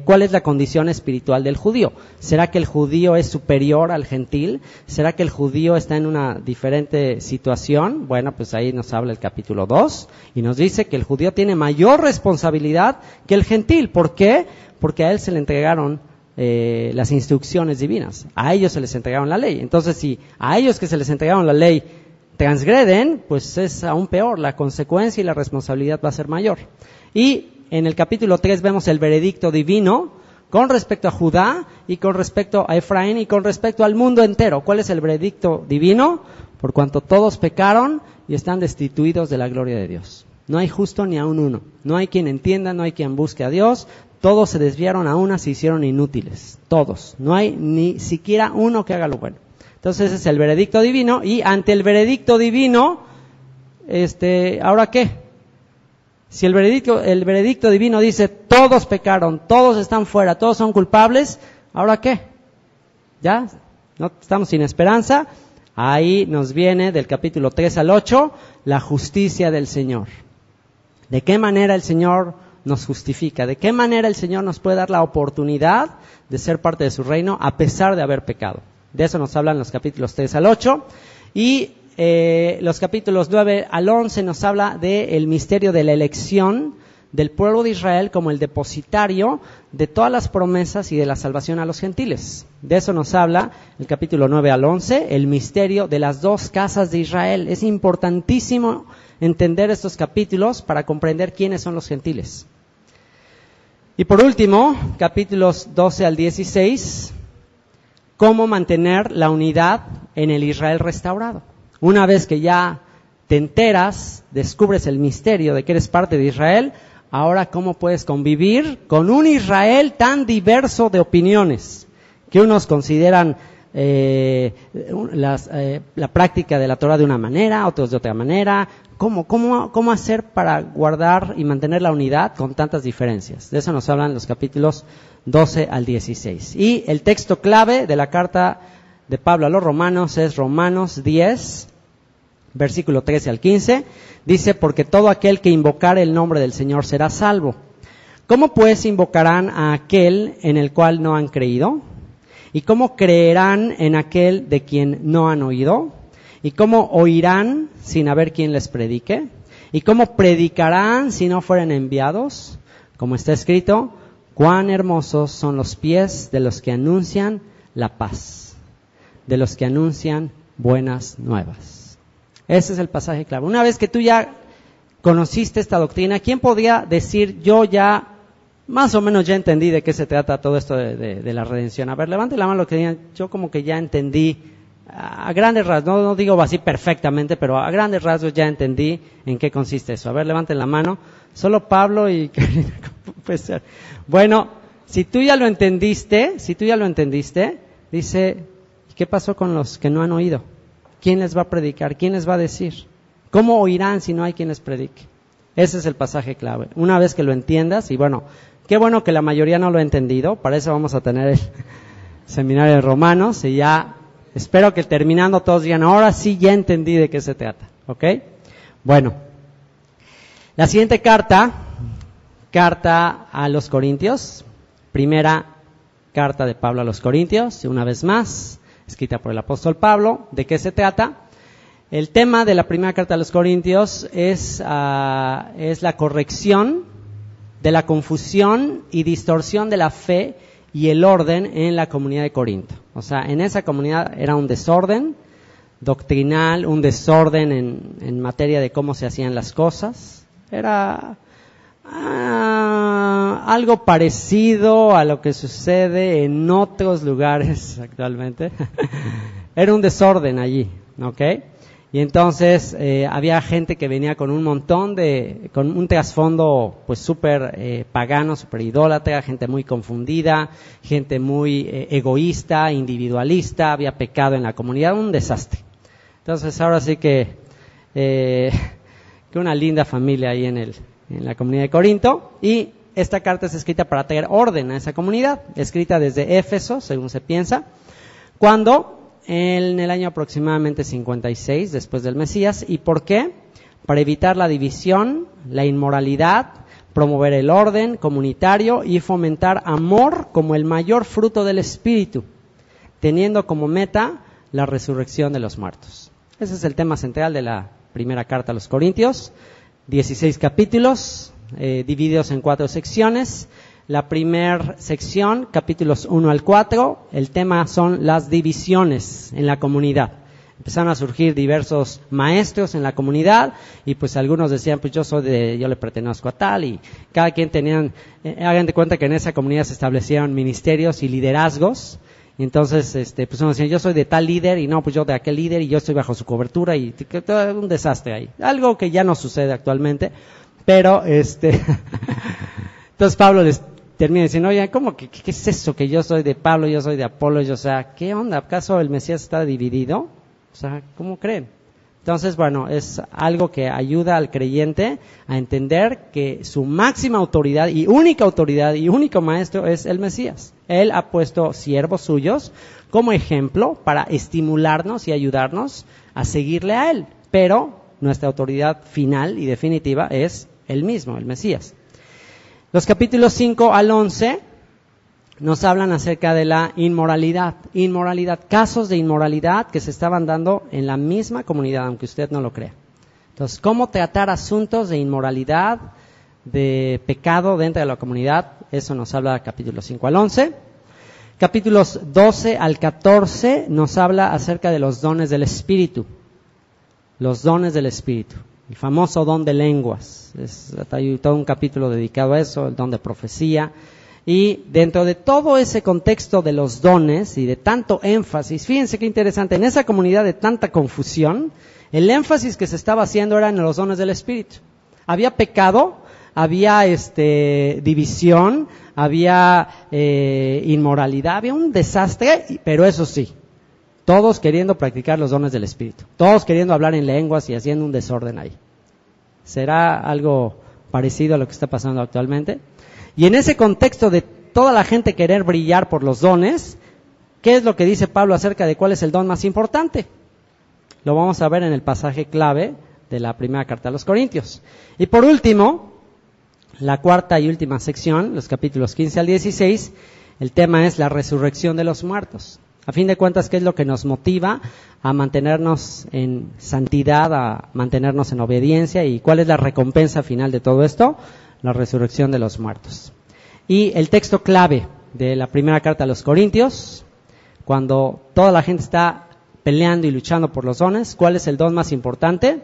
¿Cuál es la condición espiritual del judío? ¿Será que el judío es superior al gentil? ¿Será que el judío está en una diferente situación? Bueno, pues ahí nos habla el capítulo 2 y nos dice que el judío tiene mayor responsabilidad que el gentil. ¿Por qué? Porque a él se le entregaron las instrucciones divinas. A ellos se les entregaron la ley. Entonces, si a ellos que se les entregaron la ley transgreden, pues es aún peor. La consecuencia y la responsabilidad va a ser mayor. Y en el capítulo 3 vemos el veredicto divino con respecto a Judá y con respecto a Efraín y con respecto al mundo entero. ¿Cuál es el veredicto divino? Por cuanto todos pecaron y están destituidos de la gloria de Dios. No hay justo ni aun uno. No hay quien entienda, no hay quien busque a Dios. Todos se desviaron, a una se hicieron inútiles. Todos. No hay ni siquiera uno que haga lo bueno. Entonces ese es el veredicto divino, y ante el veredicto divino, ¿ahora qué? Si el veredicto divino dice todos pecaron, todos están fuera, todos son culpables, ¿ahora qué? ¿Ya? ¿No estamos sin esperanza? Ahí nos viene del capítulo 3 al 8 la justicia del Señor. ¿De qué manera el Señor nos justifica? ¿De qué manera el Señor nos puede dar la oportunidad de ser parte de su reino a pesar de haber pecado? De eso nos hablan los capítulos 3 al 8. Y los capítulos 9 al 11 nos habla del misterio de la elección del pueblo de Israel como el depositario de todas las promesas y de la salvación a los gentiles. De eso nos habla el capítulo 9 al 11, el misterio de las 2 casas de Israel. Es importantísimo entender estos capítulos para comprender quiénes son los gentiles. Y por último, capítulos 12 al 16, cómo mantener la unidad en el Israel restaurado. Una vez que ya te enteras, descubres el misterio de que eres parte de Israel, ahora cómo puedes convivir con un Israel tan diverso de opiniones, que unos consideran la práctica de la Torah de una manera, otros de otra manera. ¿Cómo hacer para guardar y mantener la unidad con tantas diferencias? De eso nos hablan los capítulos 12 al 16. Y el texto clave de la carta de Pablo a los Romanos es Romanos 10, versículo 13 al 15. Dice, porque todo aquel que invocare el nombre del Señor será salvo. ¿Cómo pues invocarán a aquel en el cual no han creído? ¿Y cómo creerán en aquel de quien no han oído? ¿Y cómo oirán sin haber quien les predique? ¿Y cómo predicarán si no fueren enviados? Como está escrito, cuán hermosos son los pies de los que anuncian la paz, de los que anuncian buenas nuevas. Ese es el pasaje clave. Una vez que tú ya conociste esta doctrina, ¿quién podría decir, yo ya más o menos ya entendí de qué se trata todo esto de la redención? A ver, levante la mano lo que digan, yo como que ya entendí, a grandes rasgos, no digo así perfectamente, pero a grandes rasgos ya entendí en qué consiste eso. A ver, levanten la mano. Solo Pablo y Karina, puede ser. Bueno, si tú ya lo entendiste, dice, ¿qué pasó con los que no han oído? ¿Quién les va a predicar? ¿Quién les va a decir? ¿Cómo oirán si no hay quien les predique? Ese es el pasaje clave. Una vez que lo entiendas, y bueno, qué bueno que la mayoría no lo ha entendido, para eso vamos a tener el seminario de Romanos, y ya espero que terminando todos digan, ahora sí ya entendí de qué se trata, ¿ok? Bueno, la siguiente carta a los Corintios, Primera carta de Pablo a los Corintios, una vez más, escrita por el apóstol Pablo. ¿De qué se trata? El tema de la primera carta a los Corintios es la corrección de la confusión y distorsión de la fe y el orden en la comunidad de Corinto. O sea, en esa comunidad era un desorden doctrinal, un desorden en materia de cómo se hacían las cosas. Era algo parecido a lo que sucede en otros lugares actualmente. Era un desorden allí, ¿ok? Y entonces había gente que venía con un montón con un trasfondo pues súper pagano, súper idólatra, gente muy confundida, gente muy egoísta, individualista, había pecado en la comunidad, un desastre. Entonces ahora sí que una linda familia ahí en la comunidad de Corinto, y esta carta es escrita para traer orden a esa comunidad, escrita desde Éfeso, según se piensa, cuando en el año aproximadamente 56 después del Mesías. ¿Y por qué? Para evitar la división, la inmoralidad, promover el orden comunitario y fomentar amor como el mayor fruto del Espíritu, teniendo como meta la resurrección de los muertos. Ese es el tema central de la primera carta a los Corintios, 16 capítulos, divididos en 4 secciones. La primera sección, capítulos 1 al 4, el tema son las divisiones en la comunidad. Empezaron a surgir diversos maestros en la comunidad y pues algunos decían, pues yo le pertenezco a tal, y cada quien hagan de cuenta que en esa comunidad se establecieron ministerios y liderazgos. Y entonces, pues uno decía, yo soy de tal líder, y no, pues yo de aquel líder, y yo estoy bajo su cobertura, y todo un desastre ahí. Algo que ya no sucede actualmente, pero entonces Pablo les termina diciendo, oye, ¿cómo que qué es eso que yo soy de Pablo, yo soy de Apolo? O sea, ¿qué onda? ¿Acaso el Mesías está dividido? O sea, ¿cómo creen? Entonces, bueno, es algo que ayuda al creyente a entender que su máxima autoridad y único maestro es el Mesías. Él ha puesto siervos suyos como ejemplo para estimularnos y ayudarnos a seguirle a él. Pero nuestra autoridad final y definitiva es él mismo, el Mesías. Los capítulos 5 al 11 nos hablan acerca de la inmoralidad, casos de inmoralidad que se estaban dando en la misma comunidad, aunque usted no lo crea. Entonces, cómo tratar asuntos de inmoralidad, de pecado dentro de la comunidad, eso nos habla capítulos 5 al 11. Capítulos 12 al 14 nos habla acerca de los dones del Espíritu. Los dones del Espíritu. El famoso don de lenguas. Hay todo un capítulo dedicado a eso, el don de profecía. Y dentro de todo ese contexto de los dones y de tanto énfasis, fíjense qué interesante, en esa comunidad de tanta confusión, el énfasis que se estaba haciendo era en los dones del Espíritu. Había pecado, había división, había inmoralidad, había un desastre, pero eso sí, todos queriendo practicar los dones del Espíritu, todos queriendo hablar en lenguas y haciendo un desorden ahí. ¿Será algo parecido a lo que está pasando actualmente? Y en ese contexto de toda la gente querer brillar por los dones, ¿qué es lo que dice Pablo acerca de cuál es el don más importante? Lo vamos a ver en el pasaje clave de la primera carta a los Corintios. Y por último, la cuarta y última sección, los capítulos 15 al 16, el tema es la resurrección de los muertos. A fin de cuentas, ¿qué es lo que nos motiva a mantenernos en santidad, a mantenernos en obediencia? ¿Y cuál es la recompensa final de todo esto? La resurrección de los muertos. Y el texto clave de la primera carta a los Corintios, cuando toda la gente está peleando y luchando por los dones, ¿cuál es el don más importante?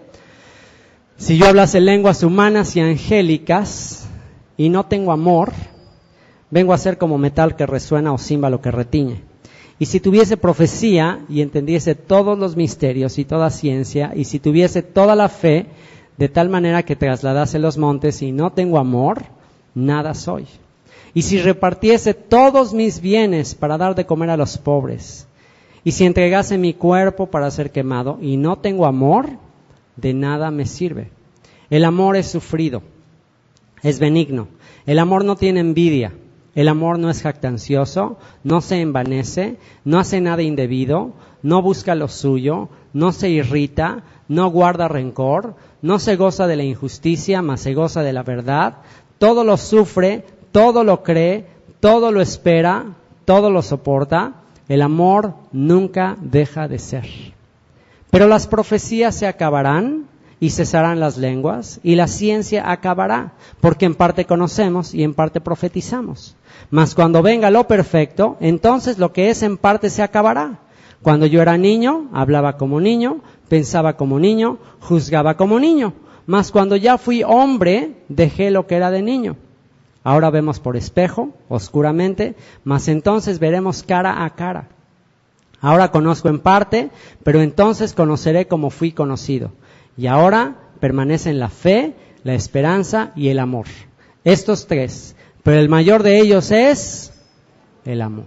Si yo hablase lenguas humanas y angélicas y no tengo amor, vengo a ser como metal que resuena o címbalo que retiñe. Y si tuviese profecía y entendiese todos los misterios y toda ciencia, y si tuviese toda la fe, de tal manera que trasladase los montes y no tengo amor, nada soy. Y si repartiese todos mis bienes para dar de comer a los pobres, y si entregase mi cuerpo para ser quemado y no tengo amor, de nada me sirve. El amor es sufrido, es benigno. El amor no tiene envidia. El amor no es jactancioso, no se envanece, no hace nada indebido, no busca lo suyo, no se irrita, no guarda rencor, no se goza de la injusticia, mas se goza de la verdad. Todo lo sufre, todo lo cree, todo lo espera, todo lo soporta, el amor nunca deja de ser. Pero las profecías se acabarán y cesarán las lenguas, y la ciencia acabará, porque en parte conocemos y en parte profetizamos. Mas cuando venga lo perfecto, entonces lo que es en parte se acabará. Cuando yo era niño, hablaba como niño, pensaba como niño, juzgaba como niño. Mas cuando ya fui hombre, dejé lo que era de niño. Ahora vemos por espejo, oscuramente, mas entonces veremos cara a cara. Ahora conozco en parte, pero entonces conoceré como fui conocido. Y ahora permanecen la fe, la esperanza y el amor. Estos tres, pero el mayor de ellos es el amor.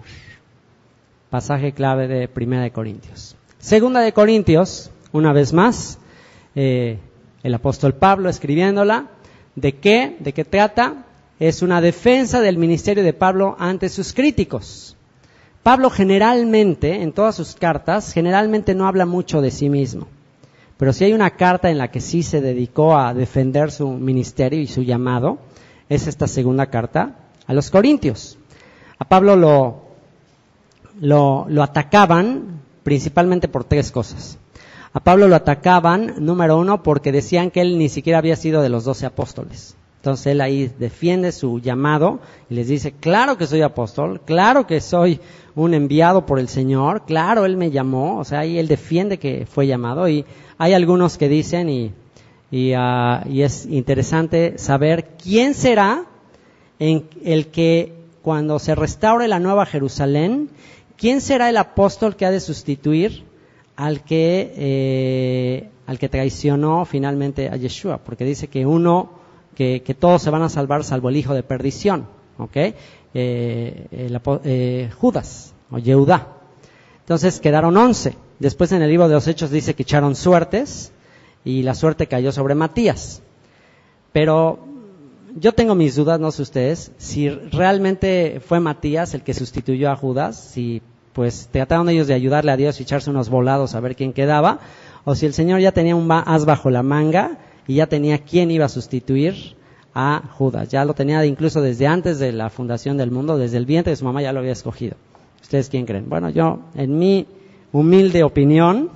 Pasaje clave de 1 de Corintios. 2 de Corintios, una vez más, el apóstol Pablo escribiéndola. ¿De qué? ¿De qué trata? Es una defensa del ministerio de Pablo ante sus críticos. Pablo generalmente, en todas sus cartas, generalmente no habla mucho de sí mismo. Pero si hay una carta en la que sí se dedicó a defender su ministerio y su llamado, es esta segunda carta a los Corintios. A Pablo lo atacaban principalmente por tres cosas. A Pablo lo atacaban, número uno, porque decían que él ni siquiera había sido de los 12 apóstoles. Entonces él ahí defiende su llamado y les dice, claro que soy apóstol, claro que soy un enviado por el Señor, claro, él me llamó, o sea, ahí él defiende que fue llamado. Y hay algunos que dicen, y es interesante saber quién será el que cuando se restaure la Nueva Jerusalén, quién será el apóstol que ha de sustituir al que traicionó finalmente a Yeshua, porque dice que que todos se van a salvar salvo el hijo de perdición, ¿ok? Judas o Yehudá. Entonces quedaron 11. Después en el libro de los Hechos dice que echaron suertes y la suerte cayó sobre Matías. Pero yo tengo mis dudas, no sé ustedes, si realmente fue Matías el que sustituyó a Judas, si pues trataron ellos de ayudarle a Dios y echarse unos volados a ver quién quedaba, o si el Señor ya tenía un as bajo la manga y ya tenía quién iba a sustituir a Judas. Ya lo tenía incluso desde antes de la fundación del mundo, desde el vientre de su mamá ya lo había escogido. ¿Ustedes quién creen? Bueno, yo, en mi humilde opinión,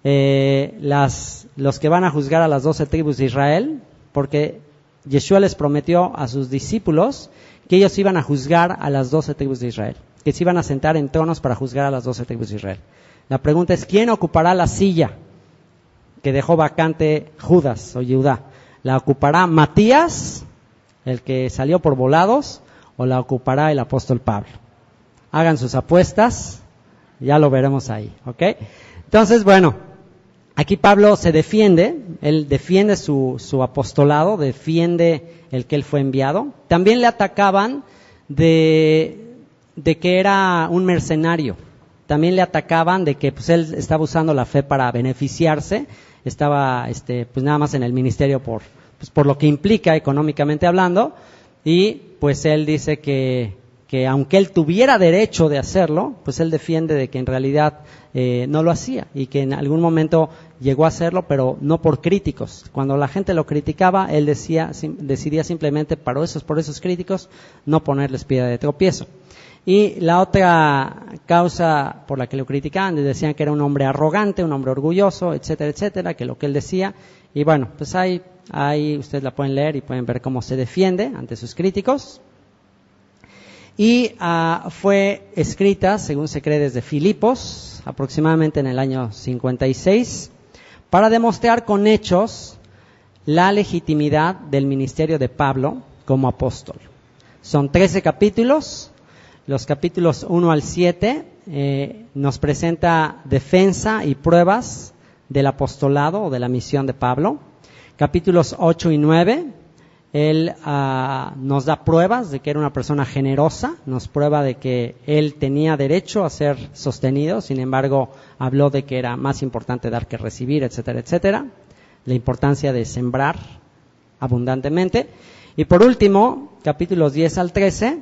los que van a juzgar a las 12 tribus de Israel, porque Yeshua les prometió a sus discípulos que ellos iban a juzgar a las 12 tribus de Israel, que se iban a sentar en tronos para juzgar a las 12 tribus de Israel. La pregunta es, ¿quién ocupará la silla que dejó vacante Judas o Yehudá? ¿La ocupará Matías, el que salió por volados, o la ocupará el apóstol Pablo? Hagan sus apuestas, ya lo veremos ahí, ¿ok? Entonces, bueno, aquí Pablo se defiende, él defiende su apostolado, defiende el que él fue enviado. También le atacaban de que era un mercenario. También le atacaban de que pues él estaba usando la fe para beneficiarse, estaba pues nada más en el ministerio por lo que implica económicamente hablando, y pues él dice que aunque él tuviera derecho de hacerlo, pues él defiende de que en realidad no lo hacía y que en algún momento llegó a hacerlo, pero no por críticos. Cuando la gente lo criticaba, él decidía simplemente por esos críticos no ponerles piedra de tropiezo. Y la otra causa por la que lo criticaban, les decían que era un hombre arrogante, un hombre orgulloso, etcétera, etcétera, que lo que él decía. Y bueno, pues ahí ustedes la pueden leer y pueden ver cómo se defiende ante sus críticos. Y fue escrita, según se cree, desde Filipos, aproximadamente en el año 56, para demostrar con hechos la legitimidad del ministerio de Pablo como apóstol. Son 13 capítulos. Los capítulos 1 al 7 nos presenta defensa y pruebas del apostolado o de la misión de Pablo. Capítulos 8 y 9, él nos da pruebas de que era una persona generosa, nos prueba de que él tenía derecho a ser sostenido, sin embargo, habló de que era más importante dar que recibir, etcétera, etcétera. La importancia de sembrar abundantemente. Y por último, capítulos 10 al 13,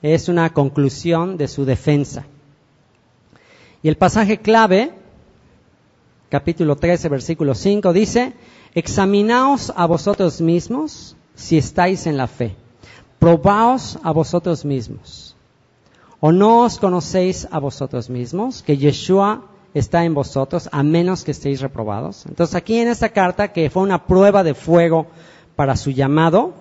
es una conclusión de su defensa. Y el pasaje clave, capítulo 13, versículo 5, dice: examinaos a vosotros mismos si estáis en la fe. probaos a vosotros mismos. ¿O no os conocéis a vosotros mismos, que Yeshua está en vosotros, a menos que estéis reprobados? Entonces aquí en esta carta, que fue una prueba de fuego para su llamado,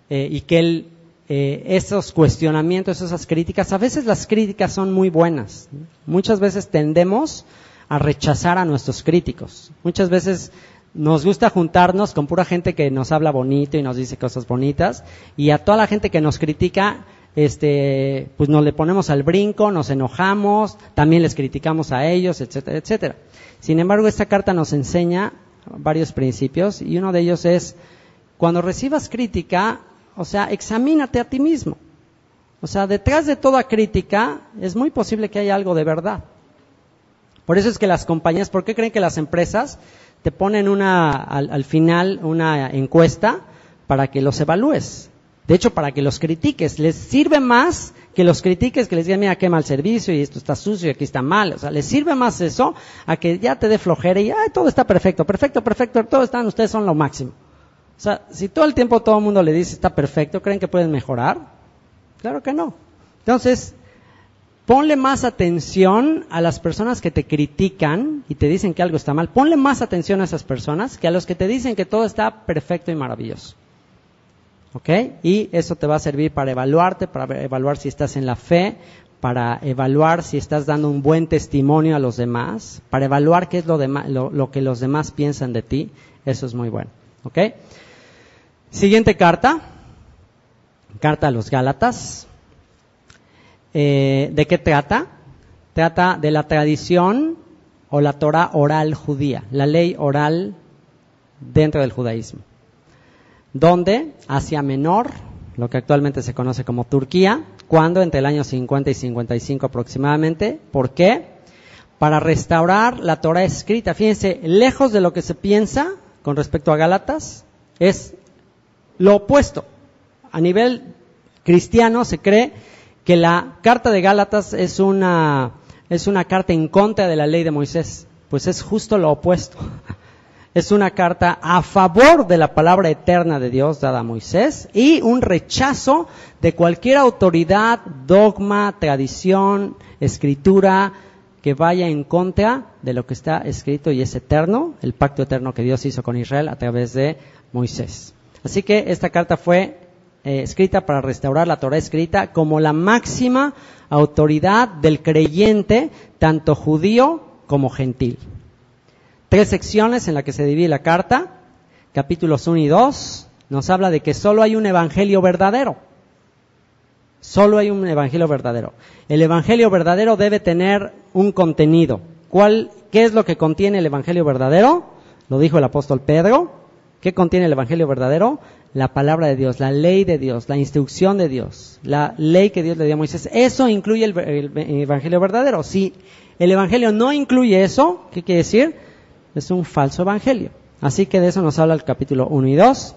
y que él, esos cuestionamientos, esas críticas, a veces las críticas son muy buenas. Muchas veces tendemos a rechazar a nuestros críticos. Muchas veces nos gusta juntarnos con pura gente que nos habla bonito y nos dice cosas bonitas, y a toda la gente que nos critica, pues nos le ponemos al brinco, nos enojamos, también les criticamos a ellos, etcétera, etcétera. Sin embargo, esta carta nos enseña varios principios, y uno de ellos es, cuando recibas crítica, o sea, examínate a ti mismo. O sea, detrás de toda crítica es muy posible que haya algo de verdad. Por eso es que las compañías, ¿por qué creen que las empresas te ponen al final una encuesta para que los evalúes? De hecho, para que los critiques. Les sirve más que los critiques, que les digan, mira, qué mal servicio, y esto está sucio, y aquí está mal. O sea, les sirve más eso a que ya te dé flojera y todo está perfecto, ustedes son lo máximo. O sea, si todo el tiempo todo el mundo le dice está perfecto, ¿creen que pueden mejorar? Claro que no. Entonces, ponle más atención a las personas que te critican y te dicen que algo está mal. Ponle más atención a esas personas que a los que te dicen que todo está perfecto y maravilloso. ¿Ok? Y eso te va a servir para evaluarte, para evaluar si estás en la fe, para evaluar si estás dando un buen testimonio a los demás, para evaluar qué es lo que los demás piensan de ti. Eso es muy bueno. ¿Ok? Siguiente carta. Carta a los Gálatas. ¿De qué trata? Trata de la tradición o la Torah oral judía, la ley oral dentro del judaísmo, donde Asia Menor, lo que actualmente se conoce como Turquía, cuando entre el año 50 y 55 aproximadamente. ¿Por qué? Para restaurar la Torah escrita. Fíjense, lejos de lo que se piensa con respecto a Gálatas, es lo opuesto. A nivel cristiano se cree que la carta de Gálatas es una carta en contra de la ley de Moisés. Pues es justo lo opuesto. Es una carta a favor de la palabra eterna de Dios dada a Moisés, y un rechazo de cualquier autoridad, dogma, tradición, escritura que vaya en contra de lo que está escrito y es eterno, el pacto eterno que Dios hizo con Israel a través de Moisés. Así que esta carta fue escrita para restaurar la Torah escrita como la máxima autoridad del creyente, tanto judío como gentil. 3 secciones en las que se divide la carta. Capítulos 1 y 2 nos habla de que solo hay un evangelio verdadero. Solo hay un evangelio verdadero. El evangelio verdadero debe tener un contenido. ¿Qué es lo que contiene el evangelio verdadero? Lo dijo el apóstol Pedro. ¿Qué contiene el evangelio verdadero? La palabra de Dios, la ley de Dios, la instrucción de Dios, la ley que Dios le dio a Moisés. Eso incluye el evangelio verdadero. Si el evangelio no incluye eso, ¿qué quiere decir? Es un falso evangelio. Así que de eso nos habla el capítulo 1 y 2.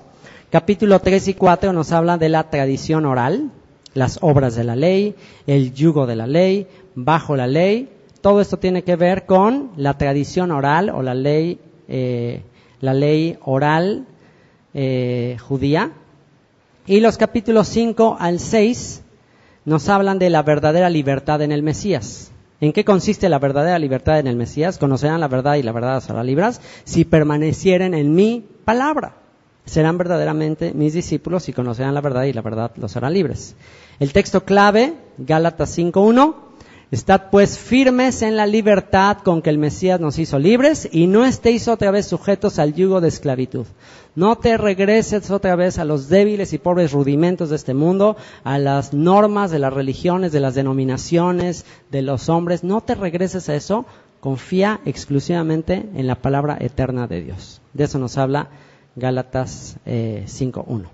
Capítulo 3 y 4 nos habla de la tradición oral, las obras de la ley, el yugo de la ley, bajo la ley. Todo esto tiene que ver con la tradición oral o la ley oral judía. Y los capítulos 5 al 6 nos hablan de la verdadera libertad en el Mesías. ¿En qué consiste la verdadera libertad en el Mesías? Conocerán la verdad y la verdad os hará libres si permanecieren en mi palabra. Serán verdaderamente mis discípulos y conocerán la verdad y la verdad los hará libres. El texto clave, Gálatas 5:1. Estad pues firmes en la libertad con que el Mesías nos hizo libres, y no estéis otra vez sujetos al yugo de esclavitud. No te regreses otra vez a los débiles y pobres rudimentos de este mundo, a las normas de las religiones, de las denominaciones, de los hombres. No te regreses a eso. Confía exclusivamente en la palabra eterna de Dios. De eso nos habla Gálatas 5:1.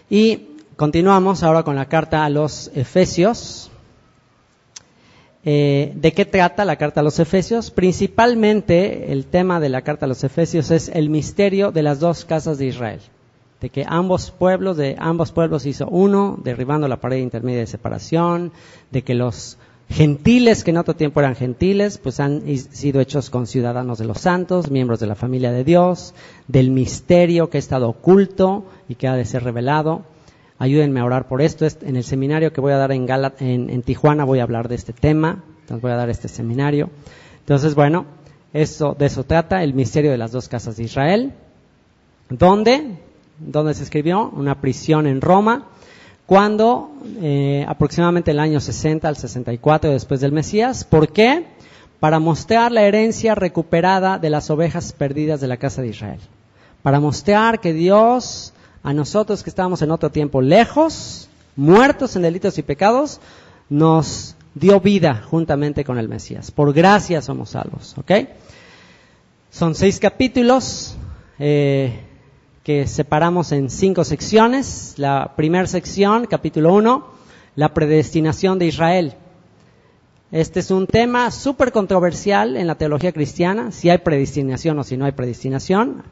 Y continuamos ahora con la carta a los Efesios. ¿De qué trata la carta a los Efesios? Principalmente el tema de la carta a los Efesios es el misterio de las 2 casas de Israel, de que ambos pueblos hizo uno, derribando la pared intermedia de separación, de que los gentiles que en otro tiempo eran gentiles, pues han sido hechos conciudadanos de los santos, miembros de la familia de Dios, del misterio que ha estado oculto y que ha de ser revelado. ayúdenme a orar por esto. En el seminario que voy a dar en Tijuana voy a hablar de este tema, entonces voy a dar este seminario. Entonces, bueno, de eso trata el misterio de las dos casas de Israel. ¿Dónde se escribió? Una prisión en Roma, cuando aproximadamente el año 60 al 64 después del Mesías. ¿Por qué? Para mostrar la herencia recuperada de las ovejas perdidas de la casa de Israel. Para mostrar que Dios, a nosotros que estábamos en otro tiempo lejos, muertos en delitos y pecados, nos dio vida juntamente con el Mesías. Por gracia somos salvos, ¿ok? Son 6 capítulos que separamos en 5 secciones. La primera sección, capítulo 1, la predestinación de Israel. Este es un tema súper controversial en la teología cristiana, si hay predestinación o si no hay predestinación.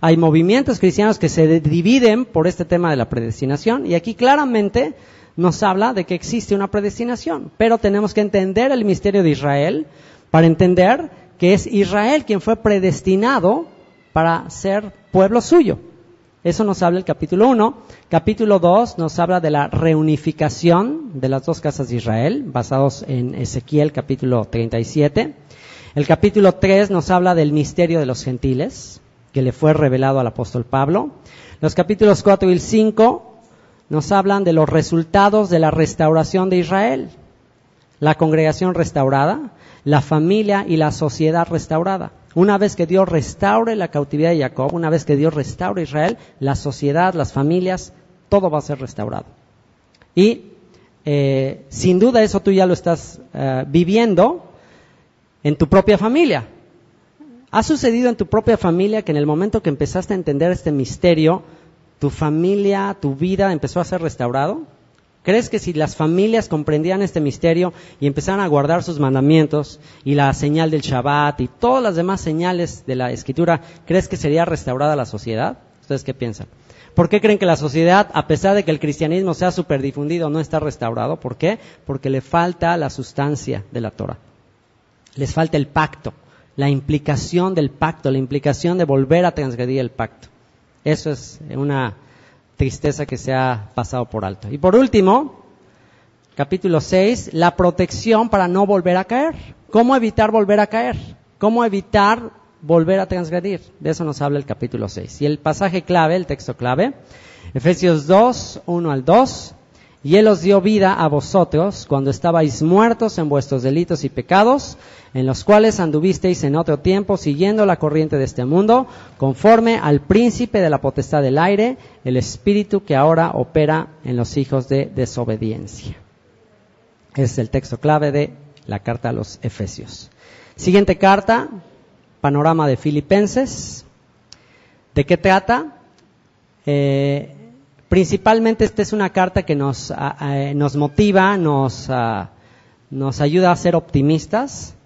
Hay movimientos cristianos que se dividen por este tema de la predestinación, y aquí claramente nos habla de que existe una predestinación, pero tenemos que entender el misterio de Israel para entender que es Israel quien fue predestinado para ser pueblo suyo. Eso nos habla el capítulo 1. Capítulo 2 nos habla de la reunificación de las dos casas de Israel, basados en Ezequiel capítulo 37. El capítulo 3 nos habla del misterio de los gentiles, que le fue revelado al apóstol Pablo. Los capítulos 4 y 5 nos hablan de los resultados de la restauración de Israel, la congregación restaurada, la familia y la sociedad restaurada. Una vez que Dios restaure la cautividad de Jacob, una vez que Dios restaure Israel, la sociedad, las familias, todo va a ser restaurado. Y sin duda eso tú ya lo estás viviendo en tu propia familia. ¿Ha sucedido en tu propia familia que en el momento que empezaste a entender este misterio, tu familia, tu vida empezó a ser restaurado? ¿Crees que si las familias comprendían este misterio y empezaran a guardar sus mandamientos y la señal del Shabbat y todas las demás señales de la Escritura, crees que sería restaurada la sociedad? ¿Ustedes qué piensan? ¿Por qué creen que la sociedad, a pesar de que el cristianismo sea súper difundido, no está restaurado? ¿Por qué? Porque le falta la sustancia de la Torah. Les falta el pacto, la implicación del pacto, la implicación de volver a transgredir el pacto. Eso es una tristeza que se ha pasado por alto. Y por último, capítulo 6, la protección para no volver a caer. ¿Cómo evitar volver a caer? ¿Cómo evitar volver a transgredir? De eso nos habla el capítulo 6. Y el pasaje clave, el texto clave, Efesios 2, 1 al 2. Y Él os dio vida a vosotros cuando estabais muertos en vuestros delitos y pecados, en los cuales anduvisteis en otro tiempo siguiendo la corriente de este mundo, conforme al príncipe de la potestad del aire, el espíritu que ahora opera en los hijos de desobediencia. Es el texto clave de la carta a los Efesios. Siguiente carta, panorama de Filipenses. ¿De qué trata? Principalmente esta es una carta que nos motiva, nos ayuda a ser optimistas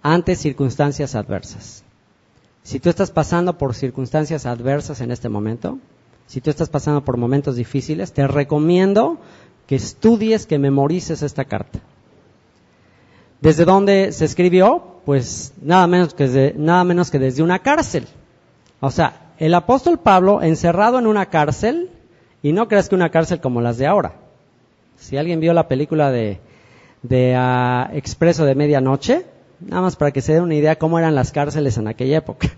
ante circunstancias adversas. Si tú estás pasando por circunstancias adversas en este momento, si tú estás pasando por momentos difíciles, te recomiendo que estudies, que memorices esta carta. ¿Desde dónde se escribió? Pues nada menos que desde una cárcel. O sea, el apóstol Pablo encerrado en una cárcel, y no creas que una cárcel como las de ahora. Si alguien vio la película de Expreso de Medianoche, nada más para que se den una idea cómo eran las cárceles en aquella época.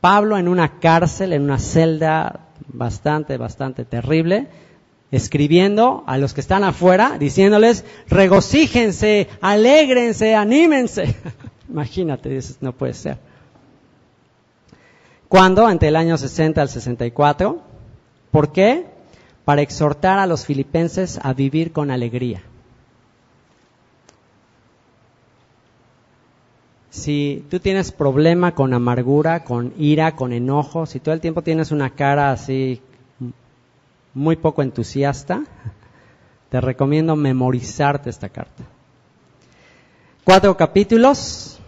Pablo en una cárcel, en una celda bastante terrible, escribiendo a los que están afuera, diciéndoles, regocíjense, alégrense, anímense. Imagínate, dices, no puede ser. ¿Cuándo? Entre el año 60 al 64. ¿Por qué? Para exhortar a los filipenses a vivir con alegría. Si tú tienes problema con amargura, con ira, con enojo, si todo el tiempo tienes una cara así muy poco entusiasta, te recomiendo memorizarte esta carta. 4 capítulos,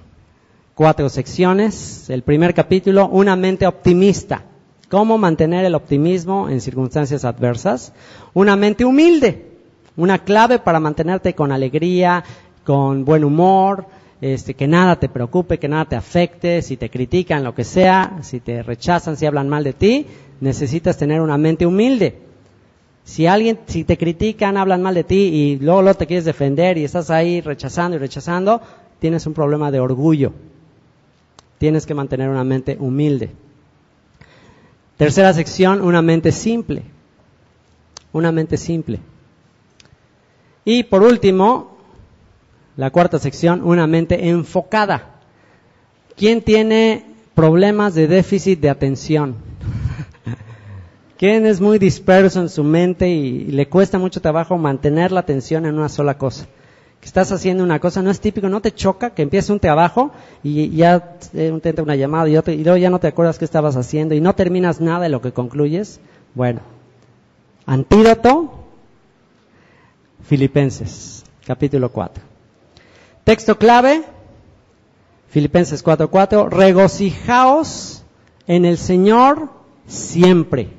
4 secciones. El primer capítulo, una mente optimista. ¿Cómo mantener el optimismo en circunstancias adversas? Una mente humilde, una clave para mantenerte con alegría, con buen humor, que nada te preocupe, que nada te afecte, si te critican, lo que sea, si te rechazan, si hablan mal de ti, necesitas tener una mente humilde. Si te critican, hablan mal de ti y luego te quieres defender y estás ahí rechazando y rechazando, tienes un problema de orgullo. Tienes que mantener una mente humilde. Tercera sección, una mente simple. Una mente simple. Y por último, la cuarta sección, una mente enfocada. ¿Quién tiene problemas de déficit de atención? ¿Quién es muy disperso en su mente y le cuesta mucho trabajo mantener la atención en una sola cosa? Que estás haciendo una cosa, no es típico, no te choca que empieces un trabajo y ya te entra una llamada y luego ya no te acuerdas qué estabas haciendo y no terminas nada de lo que concluyes. Bueno, antídoto, Filipenses, capítulo 4. Texto clave, Filipenses 4:4, regocijaos en el Señor siempre.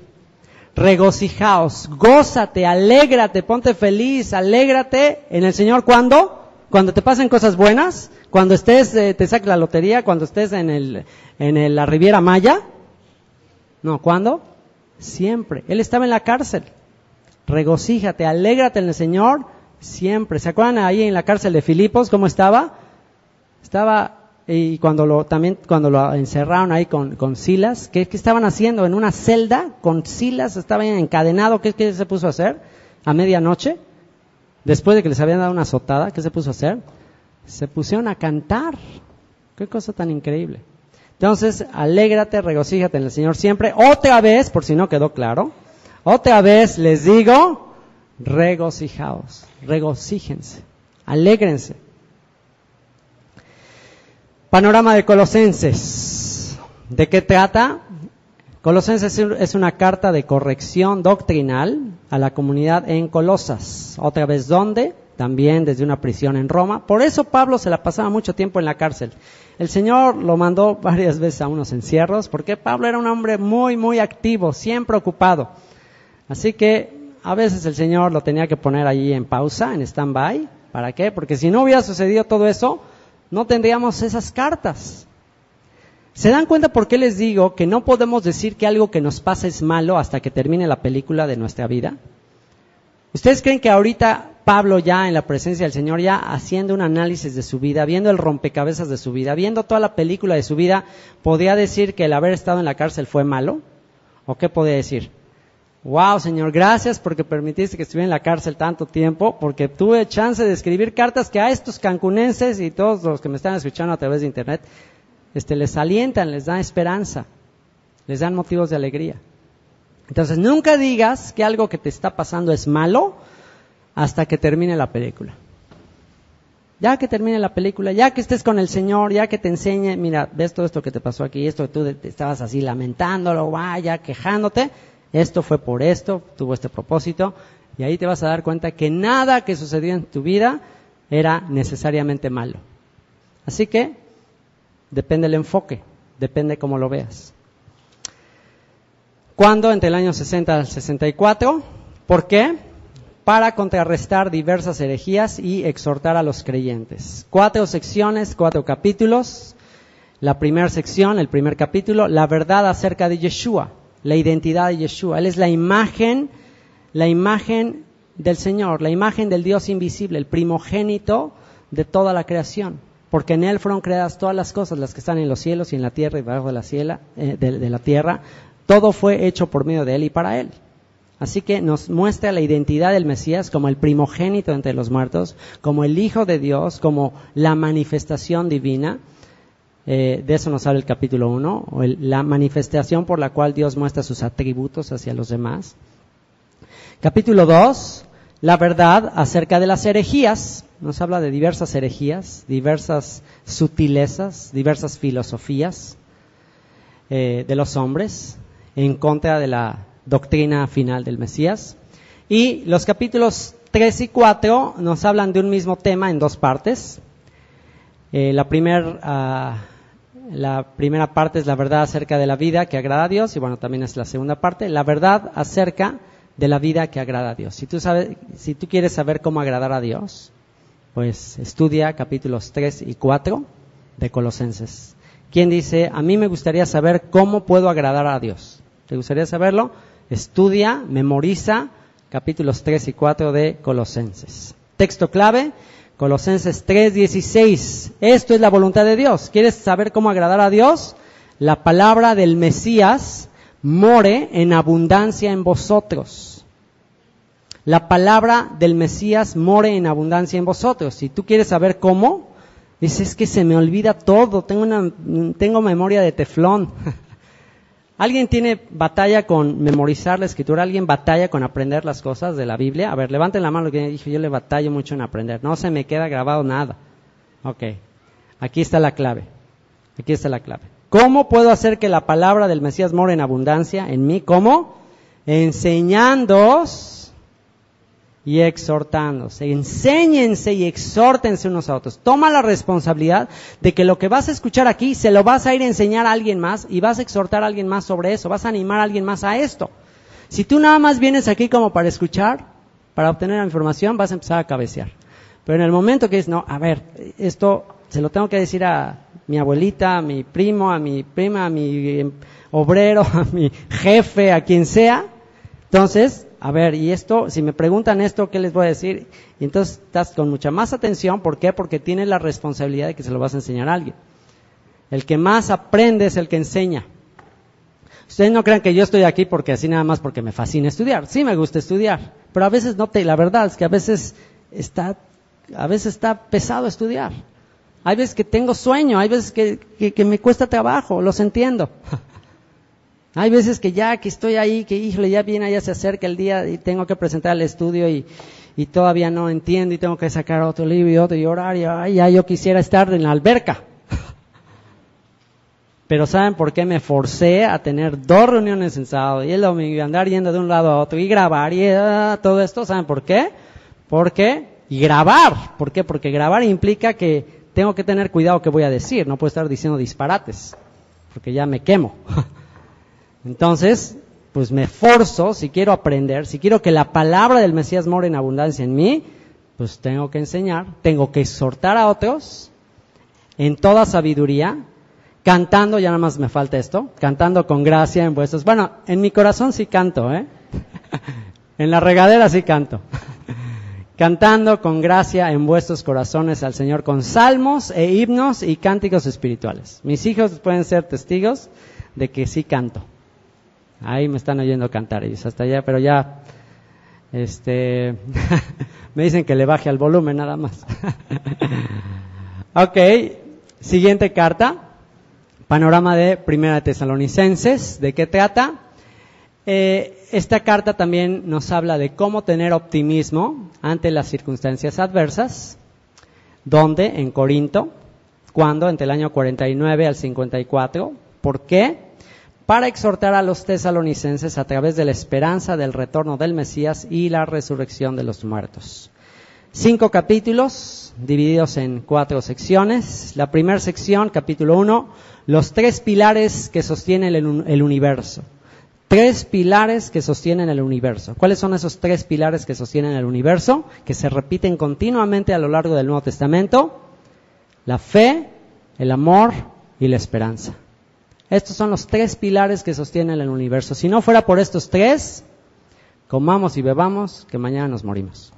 Regocijaos, gózate, alégrate, ponte feliz, alégrate en el Señor. ¿Cuándo? Cuando te pasen cosas buenas, cuando estés, te saques la lotería, cuando estés en la Riviera Maya. No, ¿cuándo? Siempre. Él estaba en la cárcel. Regocíjate, alégrate en el Señor siempre. ¿Se acuerdan ahí en la cárcel de Filipos cómo estaba? Y cuando lo encerraron ahí con Silas, ¿qué estaban haciendo? En una celda con Silas, estaba encadenado. ¿Qué se puso a hacer? A medianoche, después de que les habían dado una azotada, ¿qué se puso a hacer? Se pusieron a cantar. Qué cosa tan increíble. Entonces, alégrate, regocíjate en el Señor siempre. Otra vez, por si no quedó claro, otra vez les digo, regocijaos, regocíjense, alégrense. Panorama de Colosenses. ¿De qué trata? Colosenses es una carta de corrección doctrinal a la comunidad en Colosas. Otra vez, ¿dónde? También desde una prisión en Roma. Por eso Pablo se la pasaba mucho tiempo en la cárcel. El Señor lo mandó varias veces a unos encierros, porque Pablo era un hombre muy, muy activo, siempre ocupado. Así que a veces el Señor lo tenía que poner allí en pausa, en stand-by. ¿Para qué? Porque si no hubiera sucedido todo eso, no tendríamos esas cartas. ¿Se dan cuenta por qué les digo que no podemos decir que algo que nos pasa es malo hasta que termine la película de nuestra vida? ¿Ustedes creen que ahorita Pablo ya en la presencia del Señor, ya haciendo un análisis de su vida, viendo el rompecabezas de su vida, viendo toda la película de su vida, podía decir que el haber estado en la cárcel fue malo? ¿O qué podía decir? Wow, Señor, gracias porque permitiste que estuviera en la cárcel tanto tiempo, porque tuve chance de escribir cartas que a estos cancunenses y todos los que me están escuchando a través de internet, les alientan, les dan esperanza, les dan motivos de alegría. Entonces, nunca digas que algo que te está pasando es malo hasta que termine la película. Ya que termine la película, ya que estés con el Señor, ya que te enseñe, mira, ves todo esto que te pasó aquí, esto que tú te estabas así lamentándolo, ya quejándote, esto fue por esto, tuvo este propósito, y ahí te vas a dar cuenta que nada que sucedió en tu vida era necesariamente malo. Así que, depende del enfoque, depende cómo lo veas. ¿Cuándo? Entre el año 60 al 64. ¿Por qué? Para contrarrestar diversas herejías y exhortar a los creyentes. 4 secciones, 4 capítulos. La primera sección, el primer capítulo, la verdad acerca de Yeshua. La identidad de Yeshua. Él es la imagen del Señor, la imagen del Dios invisible, el primogénito de toda la creación. Porque en Él fueron creadas todas las cosas, las que están en los cielos y en la tierra y debajo de la tierra. Todo fue hecho por medio de Él y para Él. Así que nos muestra la identidad del Mesías como el primogénito entre los muertos, como el Hijo de Dios, como la manifestación divina. De eso nos habla el capítulo 1, la manifestación por la cual Dios muestra sus atributos hacia los demás. Capítulo 2, la verdad acerca de las herejías. Nos habla de diversas herejías, diversas sutilezas, diversas filosofías de los hombres en contra de la doctrina final del Mesías. Y los capítulos 3 y 4 nos hablan de un mismo tema en 2 partes. La primera parte es la verdad acerca de la vida que agrada a Dios, y bueno, también es la segunda parte, la verdad acerca de la vida que agrada a Dios. Si tú quieres saber cómo agradar a Dios, pues estudia capítulos 3 y 4 de Colosenses. ¿Quién dice, a mí me gustaría saber cómo puedo agradar a Dios? ¿Te gustaría saberlo? Estudia, memoriza capítulos 3 y 4 de Colosenses. Texto clave, Colosenses 3:16. Esto es la voluntad de Dios. ¿Quieres saber cómo agradar a Dios? La palabra del Mesías more en abundancia en vosotros. La palabra del Mesías more en abundancia en vosotros. Si tú quieres saber cómo, dices, es que se me olvida todo, tengo memoria de teflón. ¿Alguien tiene batalla con memorizar la escritura? ¿Alguien batalla con aprender las cosas de la Biblia? A ver, levanten la mano que dijo, yo le batallo mucho en aprender. No se me queda grabado nada. Ok, aquí está la clave. Aquí está la clave. ¿Cómo puedo hacer que la palabra del Mesías more en abundancia en mí? ¿Cómo? Enseñándoos y exhortándose. Enséñense y exhórtense unos a otros. Toma la responsabilidad de que lo que vas a escuchar aquí se lo vas a ir a enseñar a alguien más y vas a exhortar a alguien más sobre eso. Vas a animar a alguien más a esto. Si tú nada más vienes aquí como para escuchar, para obtener la información, vas a empezar a cabecear. Pero en el momento que dices, no, a ver, esto se lo tengo que decir a mi abuelita, a mi primo, a mi prima, a mi obrero, a mi jefe, a quien sea, entonces, a ver, y esto, si me preguntan esto, ¿qué les voy a decir? Y entonces estás con mucha más atención. ¿Por qué? Porque tienes la responsabilidad de que se lo vas a enseñar a alguien. El que más aprende es el que enseña. Ustedes no crean que yo estoy aquí porque así nada más porque me fascina estudiar. Sí me gusta estudiar, pero a veces la verdad es que a veces está pesado estudiar. Hay veces que tengo sueño, hay veces que me cuesta trabajo, los entiendo. Hay veces que ya que estoy ahí, que híjole, ya se acerca el día y tengo que presentar el estudio y todavía no entiendo y tengo que sacar otro libro y otro y orar y ya yo quisiera estar en la alberca. Pero ¿saben por qué me forcé a tener 2 reuniones en sábado y el domingo y andar yendo de un lado a otro y grabar y todo esto? ¿Saben por qué? Y grabar. ¿Por qué? Porque grabar implica que tengo que tener cuidado qué voy a decir. No puedo estar diciendo disparates porque ya me quemo. Entonces, pues me forzo, si quiero aprender, si quiero que la palabra del Mesías more en abundancia en mí, pues tengo que enseñar, tengo que exhortar a otros en toda sabiduría, cantando, ya nada más me falta esto, cantando con gracia en vuestros... Bueno, en mi corazón sí canto, en la regadera sí canto. Cantando con gracia en vuestros corazones al Señor con salmos e himnos y cánticos espirituales. Mis hijos pueden ser testigos de que sí canto. Ahí me están oyendo cantar ellos hasta allá, pero ya me dicen que le baje al volumen nada más. Ok, siguiente carta, panorama de Primera Tesalonicenses. ¿De qué trata? Esta carta también nos habla de cómo tener optimismo ante las circunstancias adversas. ¿Dónde? En Corinto. ¿Cuándo? Entre el año 49 al 54. ¿Por qué? Para exhortar a los tesalonicenses a través de la esperanza del retorno del Mesías y la resurrección de los muertos. 5 capítulos divididos en 4 secciones. La primera sección, capítulo 1, los 3 pilares que sostienen el universo. 3 pilares que sostienen el universo. ¿Cuáles son esos 3 pilares que sostienen el universo? Que se repiten continuamente a lo largo del Nuevo Testamento. La fe, el amor y la esperanza. Estos son los 3 pilares que sostienen el universo. Si no fuera por estos 3, comamos y bebamos, que mañana nos morimos.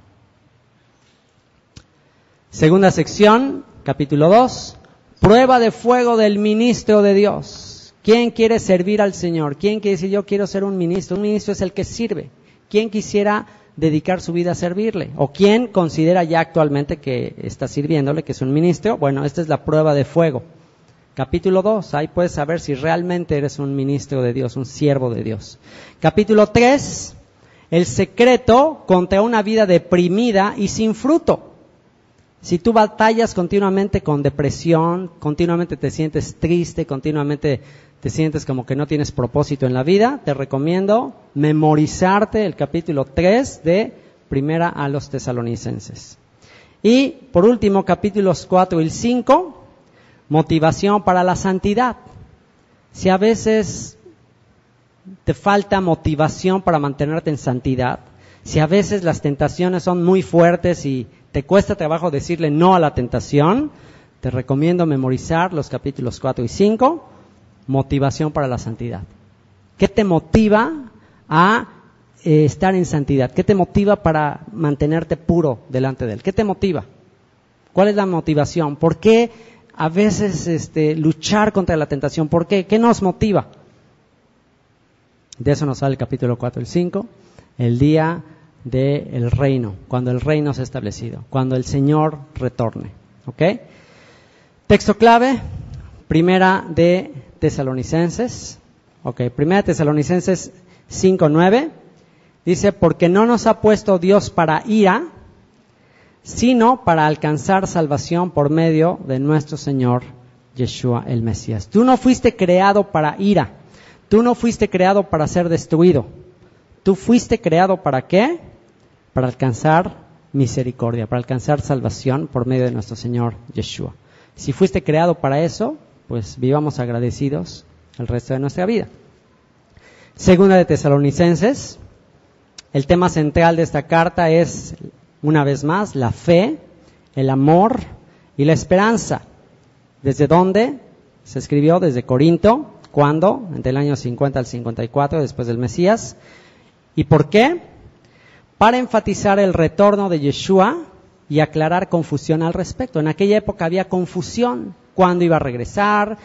Segunda sección, capítulo 2, prueba de fuego del ministro de Dios. ¿Quién quiere servir al Señor? ¿Quién quiere decir yo quiero ser un ministro? Un ministro es el que sirve. ¿Quién quisiera dedicar su vida a servirle? ¿O quién considera ya actualmente que está sirviéndole, que es un ministro? Bueno, esta es la prueba de fuego. Capítulo 2, ahí puedes saber si realmente eres un ministro de Dios, un siervo de Dios. Capítulo 3, el secreto contra una vida deprimida y sin fruto. Si tú batallas continuamente con depresión, continuamente te sientes triste, continuamente te sientes como que no tienes propósito en la vida, te recomiendo memorizarte el capítulo 3 de Primera a los Tesalonicenses. Y por último, capítulos 4 y 5, motivación para la santidad. Si a veces te falta motivación para mantenerte en santidad, si a veces las tentaciones son muy fuertes y te cuesta trabajo decirle no a la tentación, te recomiendo memorizar los capítulos 4 y 5, motivación para la santidad. ¿Qué te motiva a estar en santidad? ¿Qué te motiva para mantenerte puro delante de Él? ¿Qué te motiva? ¿Cuál es la motivación? ¿Por qué a veces luchar contra la tentación? ¿Por qué? ¿Qué nos motiva? De eso nos habla el capítulo 4 y 5, el día del reino, cuando el reino sea establecido, cuando el Señor retorne. ¿Ok? Texto clave, Primera de Tesalonicenses. Ok, Primera de Tesalonicenses 5:9. Dice, porque no nos ha puesto Dios para ira, sino para alcanzar salvación por medio de nuestro Señor Yeshua el Mesías. Tú no fuiste creado para ira. Tú no fuiste creado para ser destruido. Tú fuiste creado ¿para qué? Para alcanzar misericordia, para alcanzar salvación por medio de nuestro Señor Yeshua. Si fuiste creado para eso, pues vivamos agradecidos el resto de nuestra vida. Segunda de Tesalonicenses, el tema central de esta carta es, una vez más, la fe, el amor y la esperanza. ¿Desde dónde? Se escribió desde Corinto. ¿Cuándo? Entre el año 50 al 54, después del Mesías. ¿Y por qué? Para enfatizar el retorno de Yeshua y aclarar confusión al respecto. En aquella época había confusión. ¿Cuándo iba a regresar?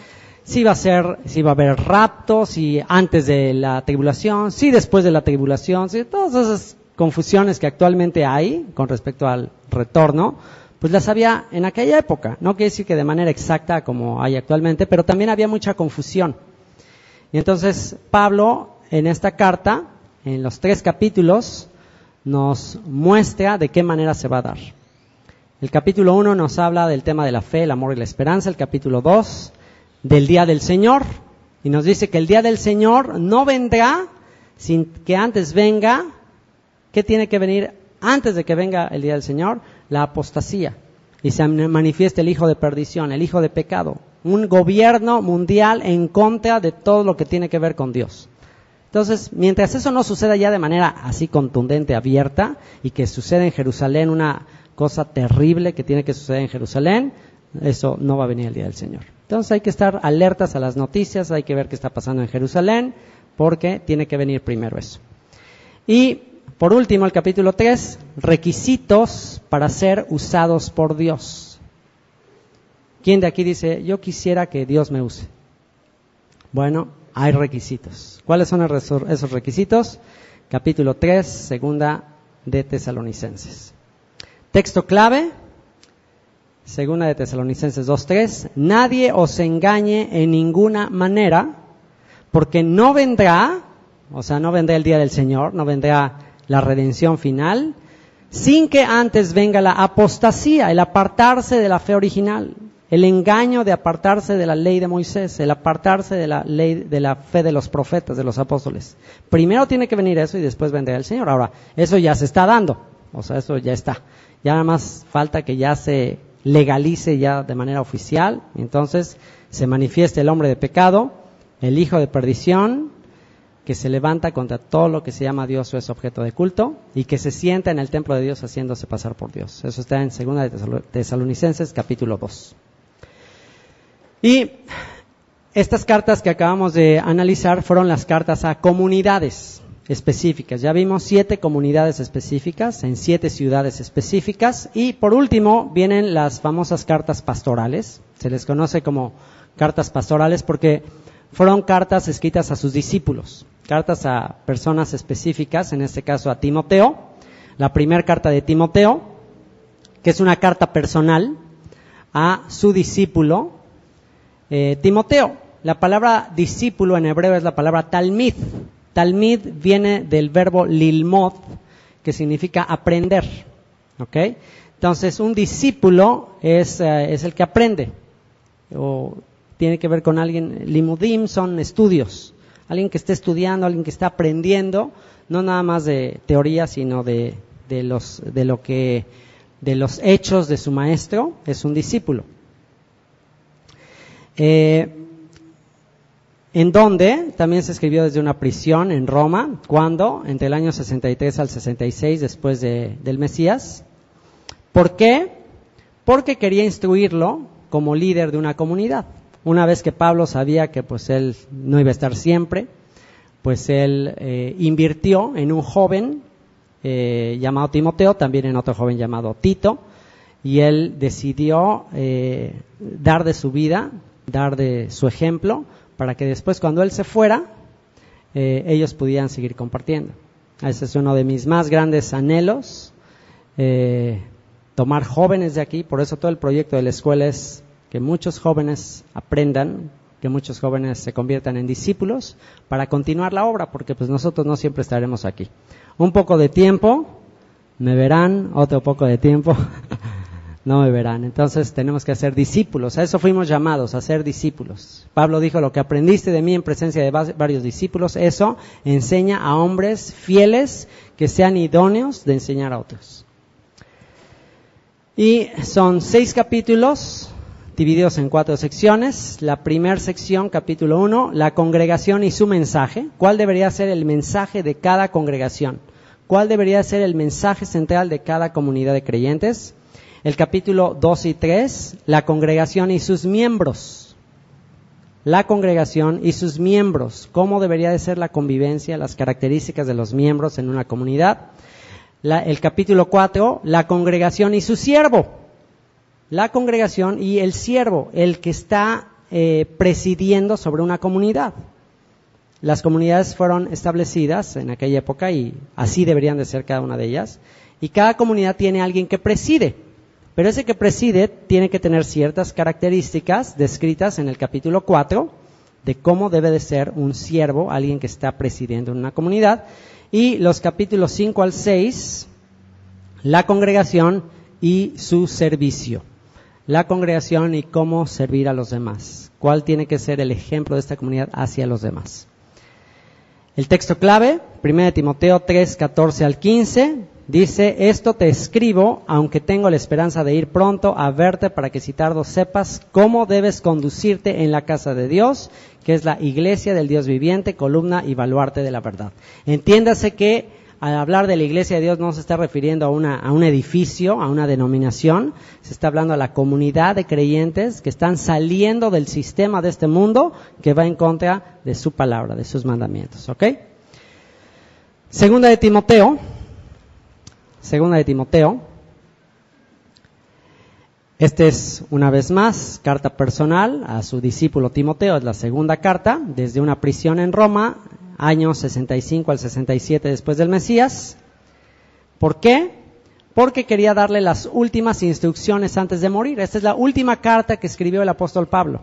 Si iba a haber rapto, si antes de la tribulación, si después de la tribulación, si todas esas confusiones que actualmente hay con respecto al retorno, pues las había en aquella época. No quiere decir que de manera exacta como hay actualmente, pero también había mucha confusión. Y entonces Pablo en esta carta, en los 3 capítulos, nos muestra de qué manera se va a dar. El capítulo 1 nos habla del tema de la fe, el amor y la esperanza. El capítulo 2 del día del Señor. Y nos dice que el día del Señor no vendrá sin que antes venga. ¿Qué tiene que venir antes de que venga el día del Señor? La apostasía. Y se manifiesta el hijo de perdición, el hijo de pecado. Un gobierno mundial en contra de todo lo que tiene que ver con Dios. Entonces, mientras eso no suceda ya de manera así contundente, abierta, y que sucede en Jerusalén, una cosa terrible que tiene que suceder en Jerusalén, eso no va a venir el día del Señor. Entonces hay que estar alertas a las noticias, hay que ver qué está pasando en Jerusalén, porque tiene que venir primero eso. Y por último, el capítulo 3, requisitos para ser usados por Dios. ¿Quién de aquí dice, yo quisiera que Dios me use? Bueno, hay requisitos. ¿Cuáles son esos requisitos? Capítulo 3, Segunda de Tesalonicenses. Texto clave, Segunda de Tesalonicenses 2:3. Nadie os engañe en ninguna manera, porque no vendrá, o sea, no vendrá el día del Señor, no vendrá la redención final, sin que antes venga la apostasía, el apartarse de la fe original, el engaño de apartarse de la ley de Moisés, el apartarse de la ley, de la fe de los profetas, de los apóstoles. Primero tiene que venir eso y después vendrá el Señor. Ahora, eso ya se está dando, o sea, eso ya está. Ya nada más falta que ya se legalice ya de manera oficial, y entonces se manifiesta el hombre de pecado, el hijo de perdición, que se levanta contra todo lo que se llama Dios o es objeto de culto, y que se sienta en el templo de Dios haciéndose pasar por Dios. Eso está en 2 de Tesalonicenses, capítulo 2. Y estas cartas que acabamos de analizar fueron las cartas a comunidades específicas. Ya vimos 7 comunidades específicas en 7 ciudades específicas. Y por último vienen las famosas cartas pastorales. Se les conoce como cartas pastorales porque fueron cartas escritas a sus discípulos, cartas a personas específicas, en este caso a Timoteo. La primera carta de Timoteo, que es una carta personal a su discípulo Timoteo. La palabra discípulo en hebreo es la palabra talmid. Talmid viene del verbo lilmod, que significa aprender. ¿Ok? Entonces, un discípulo es el que aprende, o tiene que ver con alguien. Limudim son estudios, alguien que está estudiando, alguien que está aprendiendo, no nada más de teoría, sino de los hechos de su maestro. Es un discípulo. En donde también se escribió desde una prisión en Roma, cuando entre el año 63 al 66 después del Mesías. ¿Por qué? Porque quería instruirlo como líder de una comunidad. Una vez que Pablo sabía que pues él no iba a estar siempre, pues él invirtió en un joven llamado Timoteo, también en otro joven llamado Tito, y él decidió dar de su vida, dar de su ejemplo, para que después cuando él se fuera, ellos pudieran seguir compartiendo. Ese es uno de mis más grandes anhelos, tomar jóvenes de aquí. Por eso todo el proyecto de la escuela es que muchos jóvenes aprendan, que muchos jóvenes se conviertan en discípulos para continuar la obra, porque pues nosotros no siempre estaremos aquí. Un poco de tiempo me verán, otro poco de tiempo no me verán. Entonces tenemos que hacer discípulos. A eso fuimos llamados, a ser discípulos. Pablo dijo: lo que aprendiste de mí en presencia de varios discípulos, eso enseña a hombres fieles que sean idóneos de enseñar a otros. Y son 6 capítulos divididos en 4 secciones. La primera sección, capítulo 1, la congregación y su mensaje. ¿Cuál debería ser el mensaje de cada congregación? ¿Cuál debería ser el mensaje central de cada comunidad de creyentes? El capítulo 2 y 3, la congregación y sus miembros. La congregación y sus miembros. ¿Cómo debería de ser la convivencia, las características de los miembros en una comunidad? El capítulo 4, la congregación y su siervo. La congregación y el siervo, el que está presidiendo sobre una comunidad. Las comunidades fueron establecidas en aquella época y así deberían de ser cada una de ellas. Y cada comunidad tiene alguien que preside. Pero ese que preside tiene que tener ciertas características descritas en el capítulo 4 de cómo debe de ser un siervo, alguien que está presidiendo en una comunidad. Y los capítulos 5 al 6, la congregación y su servicio. La congregación y cómo servir a los demás. ¿Cuál tiene que ser el ejemplo de esta comunidad hacia los demás? El texto clave, 1 Timoteo 3, 14 al 15... dice: esto te escribo, aunque tengo la esperanza de ir pronto a verte, para que si tardo sepas cómo debes conducirte en la casa de Dios, que es la iglesia del Dios viviente, columna y baluarte de la verdad. Entiéndase que al hablar de la iglesia de Dios no se está refiriendo a un edificio, a una denominación, se está hablando a la comunidad de creyentes que están saliendo del sistema de este mundo que va en contra de su palabra, de sus mandamientos. ¿Ok? Segunda de Timoteo. Este es, una vez más, carta personal a su discípulo Timoteo. Es la segunda carta, desde una prisión en Roma, años 65 al 67 después del Mesías. ¿Por qué? Porque quería darle las últimas instrucciones antes de morir. Esta es la última carta que escribió el apóstol Pablo.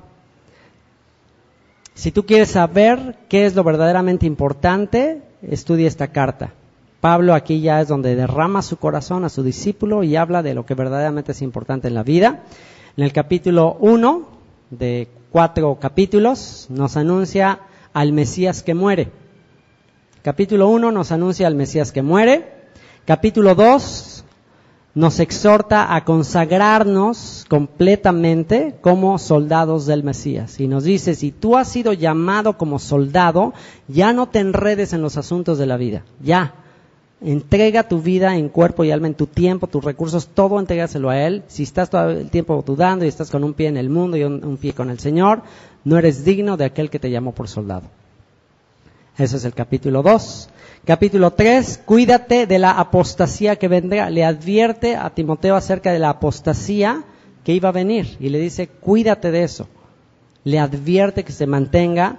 Si tú quieres saber qué es lo verdaderamente importante, estudia esta carta. Pablo aquí ya es donde derrama su corazón a su discípulo y habla de lo que verdaderamente es importante en la vida. En el capítulo 1 de 4 capítulos nos anuncia al Mesías que muere. Capítulo 1 nos anuncia al Mesías que muere. Capítulo 2 nos exhorta a consagrarnos completamente como soldados del Mesías. Y nos dice: si tú has sido llamado como soldado, ya no te enredes en los asuntos de la vida. Ya. Entrega tu vida en cuerpo y alma, en tu tiempo, tus recursos, todo entrégaselo a Él. Si estás todo el tiempo dudando y estás con un pie en el mundo y un pie con el Señor, no eres digno de aquel que te llamó por soldado. Eso es el capítulo 2. Capítulo 3, cuídate de la apostasía que vendrá. Le advierte a Timoteo acerca de la apostasía que iba a venir y le dice: cuídate de eso. Le advierte que se mantenga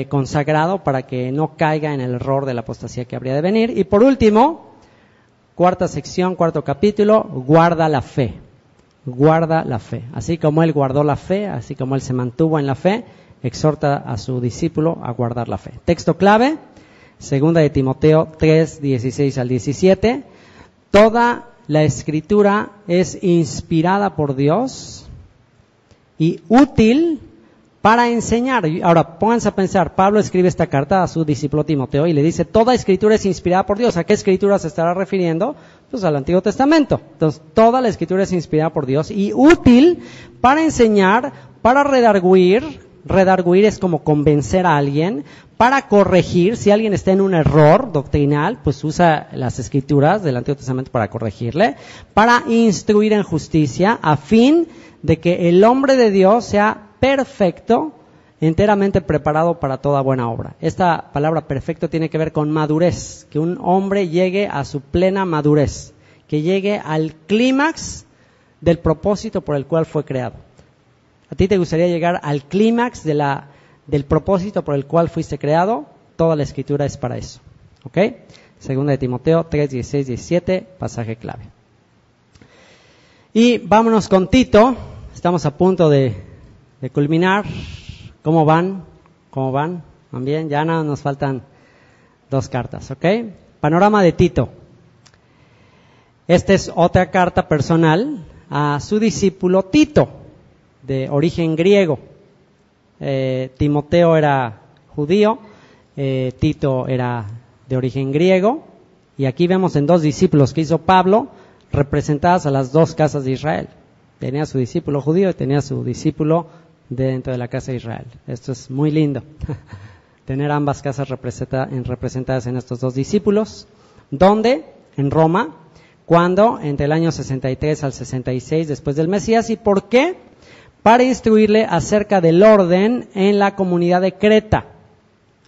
consagrado para que no caiga en el error de la apostasía que habría de venir. Y por último, cuarta sección, cuarto capítulo, guarda la fe. Guarda la fe. Así como él guardó la fe, así como él se mantuvo en la fe, exhorta a su discípulo a guardar la fe. Texto clave, 2 de Timoteo 3, 16 al 17. Toda la Escritura es inspirada por Dios y útil para enseñar. Ahora, pónganse a pensar, Pablo escribe esta carta a su discípulo Timoteo y le dice: toda escritura es inspirada por Dios. ¿A qué escritura se estará refiriendo? Pues al Antiguo Testamento. Entonces, toda la escritura es inspirada por Dios y útil para enseñar, para redarguir. Redarguir es como convencer a alguien, para corregir. Si alguien está en un error doctrinal, pues usa las escrituras del Antiguo Testamento para corregirle, para instruir en justicia, a fin de que el hombre de Dios sea perfecto, enteramente preparado para toda buena obra. Esta palabra perfecto tiene que ver con madurez, que un hombre llegue a su plena madurez, que llegue al clímax del propósito por el cual fue creado. ¿A ti te gustaría llegar al clímax del propósito por el cual fuiste creado? Toda la Escritura es para eso. ¿Ok? Segunda de Timoteo 3, 16, 17, pasaje clave. Y vámonos con Tito. Estamos a punto de culminar. ¿Cómo van? ¿Cómo van? ¿Van bien? Ya nada, nos faltan 2 cartas, ¿ok? Panorama de Tito. Esta es otra carta personal a su discípulo Tito, de origen griego. Timoteo era judío, Tito era de origen griego, y aquí vemos en 2 discípulos que hizo Pablo, representadas a las 2 casas de Israel. Tenía su discípulo judío y tenía su discípulo dentro de la casa de Israel. Esto es muy lindo, tener ambas casas representadas en estos 2 discípulos. ¿Dónde? En Roma. ¿Cuándo? Entre el año 63 al 66 después del Mesías. ¿Y por qué? Para instruirle acerca del orden en la comunidad de Creta.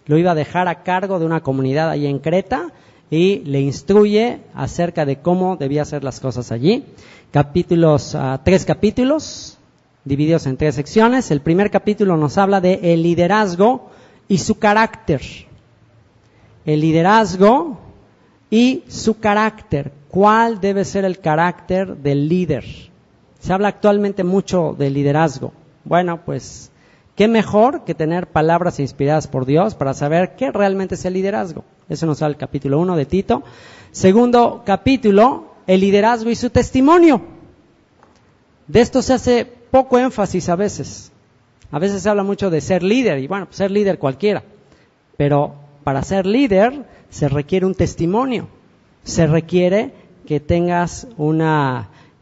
Lo iba a dejar a cargo de una comunidad allí en Creta y le instruye acerca de cómo debía hacer las cosas allí. 3 capítulos divididos en 3 secciones. El primer capítulo nos habla de el liderazgo y su carácter. El liderazgo y su carácter. ¿Cuál debe ser el carácter del líder? Se habla actualmente mucho de liderazgo. Bueno, pues, ¿qué mejor que tener palabras inspiradas por Dios para saber qué realmente es el liderazgo? Eso nos habla el capítulo 1 de Tito. Segundo capítulo, el liderazgo y su testimonio. De esto se hace poco énfasis a veces. A veces se habla mucho de ser líder, y bueno, pues ser líder cualquiera. Pero para ser líder se requiere un testimonio. Se requiere que tengas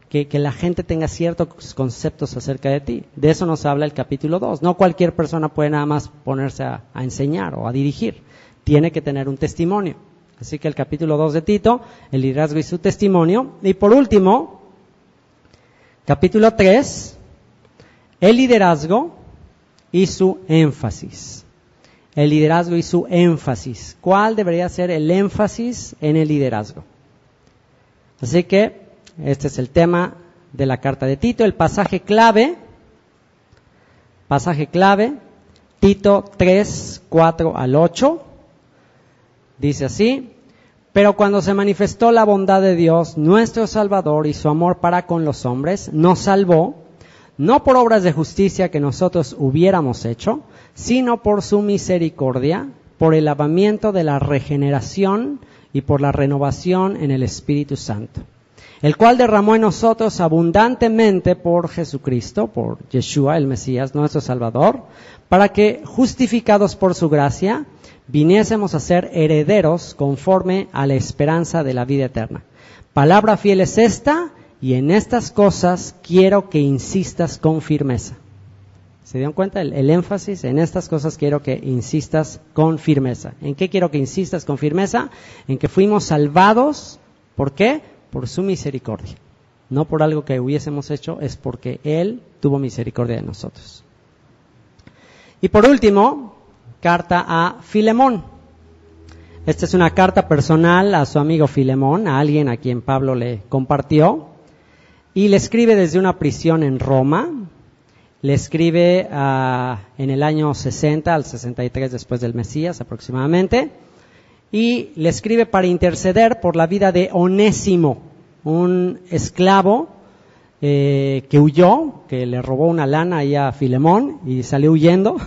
que la gente tenga ciertos conceptos acerca de ti. De eso nos habla el capítulo 2. No cualquier persona puede nada más ponerse a enseñar o a dirigir. Tiene que tener un testimonio. Así que el capítulo 2 de Tito, el liderazgo y su testimonio. Y por último, capítulo 3, el liderazgo y su énfasis. El liderazgo y su énfasis. ¿Cuál debería ser el énfasis en el liderazgo? Así que este es el tema de la carta de Tito. El pasaje clave, Tito 3, 4 al 8, dice así: pero cuando se manifestó la bondad de Dios, nuestro Salvador, y su amor para con los hombres, nos salvó, no por obras de justicia que nosotros hubiéramos hecho, sino por su misericordia, por el lavamiento de la regeneración y por la renovación en el Espíritu Santo, el cual derramó en nosotros abundantemente por Jesucristo, por Yeshua, el Mesías, nuestro Salvador, para que, justificados por su gracia, viniésemos a ser herederos conforme a la esperanza de la vida eterna. Palabra fiel es esta, y en estas cosas quiero que insistas con firmeza. ¿Se dieron cuenta? El énfasis en estas cosas quiero que insistas con firmeza. ¿En qué quiero que insistas con firmeza? En que fuimos salvados. ¿Por qué? Por su misericordia. No por algo que hubiésemos hecho, es porque Él tuvo misericordia de nosotros. Y por último, carta a Filemón. Esta es una carta personal a su amigo Filemón, a alguien a quien Pablo le compartió. Y le escribe desde una prisión en Roma. Le escribe en el año 60 al 63 después del Mesías aproximadamente. Y le escribe para interceder por la vida de Onésimo, un esclavo que huyó, que le robó una lana ahí a Filemón y salió huyendo.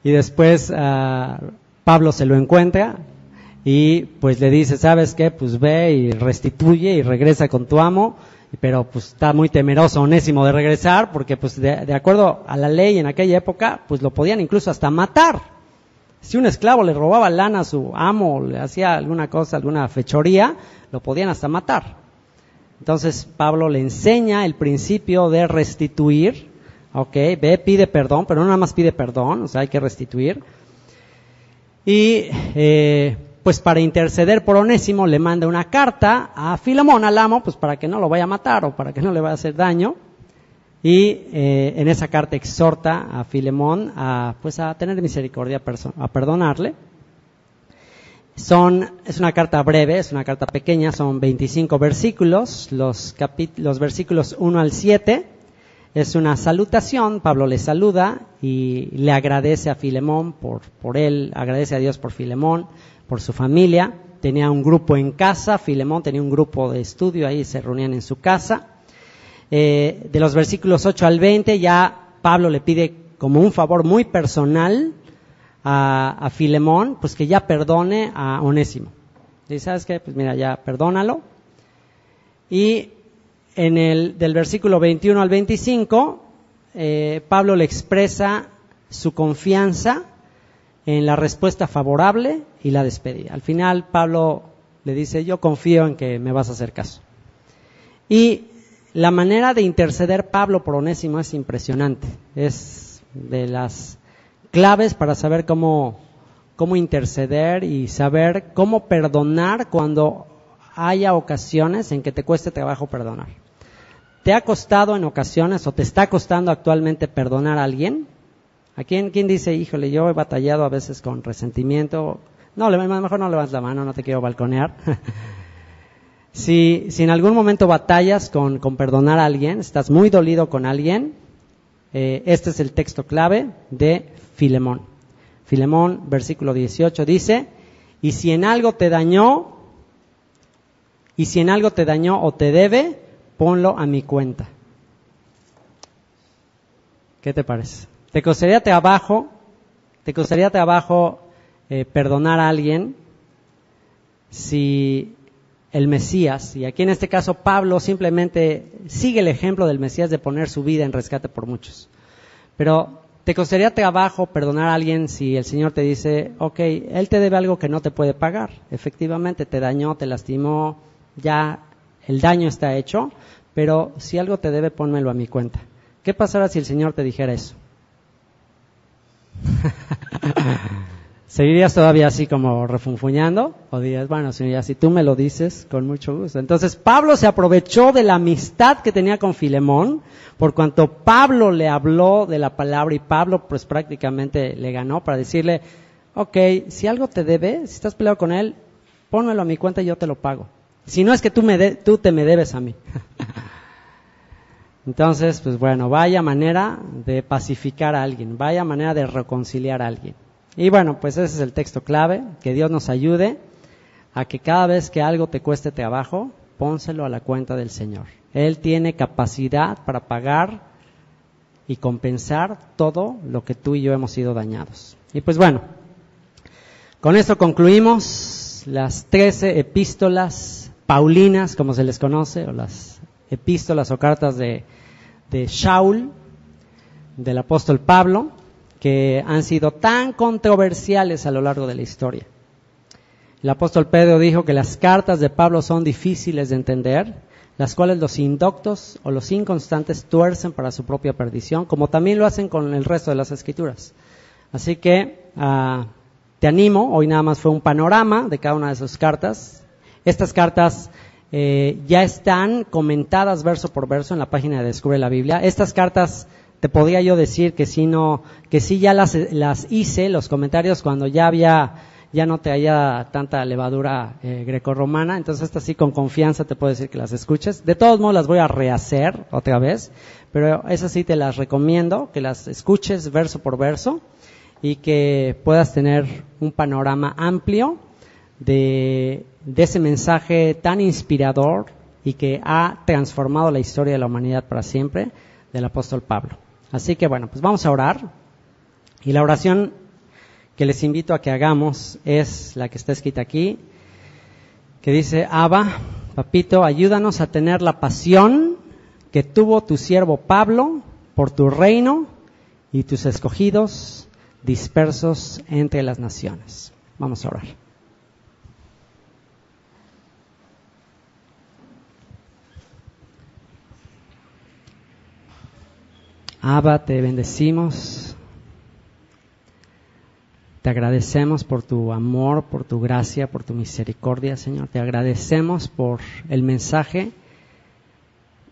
Y después Pablo se lo encuentra y pues le dice: ¿sabes qué? Pues ve y restituye y regresa con tu amo. Pero pues está muy temeroso Onésimo de regresar, porque pues de acuerdo a la ley en aquella época, pues lo podían incluso hasta matar. Si un esclavo le robaba lana a su amo, le hacía alguna cosa, alguna fechoría, lo podían hasta matar. Entonces Pablo le enseña el principio de restituir. Ve, pide perdón, pero no nada más pide perdón, o sea, hay que restituir. Y pues para interceder por Onésimo le manda una carta a Filemón, al amo, pues para que no lo vaya a matar o para que no le vaya a hacer daño. Y en esa carta exhorta a Filemón a tener misericordia, a perdonarle. Es una carta breve, es una carta pequeña, son 25 versículos, los versículos 1 al 7 es una salutación. Pablo le saluda y le agradece a Filemón por él, agradece a Dios por Filemón, por su familia. Tenía un grupo en casa, Filemón tenía un grupo de estudio, ahí se reunían en su casa. De los versículos 8 al 20 ya Pablo le pide como un favor muy personal a Filemón, pues que ya perdone a Onésimo. Dice, ¿sabes qué? Pues mira, ya perdónalo. Y del versículo 21 al 25, Pablo le expresa su confianza en la respuesta favorable y la despedida. Al final Pablo le dice, yo confío en que me vas a hacer caso. Y la manera de interceder Pablo por Onésimo es impresionante. Es de las claves para saber cómo interceder y saber cómo perdonar cuando haya ocasiones en que te cueste trabajo perdonar. ¿Te ha costado en ocasiones o te está costando actualmente perdonar a alguien? ¿A quién dice, híjole, yo he batallado a veces con resentimiento? No, mejor no levantes la mano, no te quiero balconear. Si en algún momento batallas con perdonar a alguien, estás muy dolido con alguien, este es el texto clave de Filemón. Filemón, versículo 18, dice, y si en algo te dañó o te debe, ponlo a mi cuenta. ¿Qué te parece? ¿Te costaría trabajo perdonar a alguien si el Mesías, y aquí en este caso Pablo simplemente sigue el ejemplo del Mesías de poner su vida en rescate por muchos? Pero ¿te costaría trabajo perdonar a alguien si el Señor te dice, ok, Él te debe algo que no te puede pagar? Efectivamente, te dañó, te lastimó, ya el daño está hecho, pero si algo te debe, pónmelo a mi cuenta. ¿Qué pasará si el Señor te dijera eso? ¿Seguirías todavía así como refunfuñando? ¿O dirías, bueno, Señor, si tú me lo dices, con mucho gusto? Entonces Pablo se aprovechó de la amistad que tenía con Filemón, por cuanto Pablo le habló de la palabra y Pablo pues prácticamente le ganó para decirle, ok, si algo te debe, si estás peleado con él, pónmelo a mi cuenta y yo te lo pago. Si no es que tú te me debes a mí. Entonces, pues bueno, vaya manera de pacificar a alguien, vaya manera de reconciliar a alguien. Y bueno, pues ese es el texto clave, que Dios nos ayude a que cada vez que algo te cueste trabajo, pónselo a la cuenta del Señor. Él tiene capacidad para pagar y compensar todo lo que tú y yo hemos sido dañados. Y pues bueno, con esto concluimos las 13 epístolas paulinas, como se les conoce, o las epístolas o cartas de Shaul, del apóstol Pablo, que han sido tan controversiales a lo largo de la historia. El apóstol Pedro dijo que las cartas de Pablo son difíciles de entender, las cuales los indoctos o los inconstantes tuercen para su propia perdición, como también lo hacen con el resto de las escrituras. Así que te animo, hoy nada más fue un panorama de cada una de sus cartas. Estas cartas ya están comentadas verso por verso en la página de Descubre la Biblia. Estas cartas te podría yo decir que sí ya las hice, los comentarios, cuando ya no te haya tanta levadura grecorromana. Entonces esta sí, con confianza te puedo decir que las escuches. De todos modos las voy a rehacer otra vez, pero esas sí te las recomiendo, que las escuches verso por verso y que puedas tener un panorama amplio de ese mensaje tan inspirador y que ha transformado la historia de la humanidad para siempre, del apóstol Pablo. Así que bueno, pues vamos a orar, y la oración que les invito a que hagamos es la que está escrita aquí, que dice: Abba, papito, ayúdanos a tener la pasión que tuvo tu siervo Pablo por tu reino y tus escogidos dispersos entre las naciones. Vamos a orar. Abba, te bendecimos, te agradecemos por tu amor, por tu gracia, por tu misericordia, Señor. Te agradecemos por el mensaje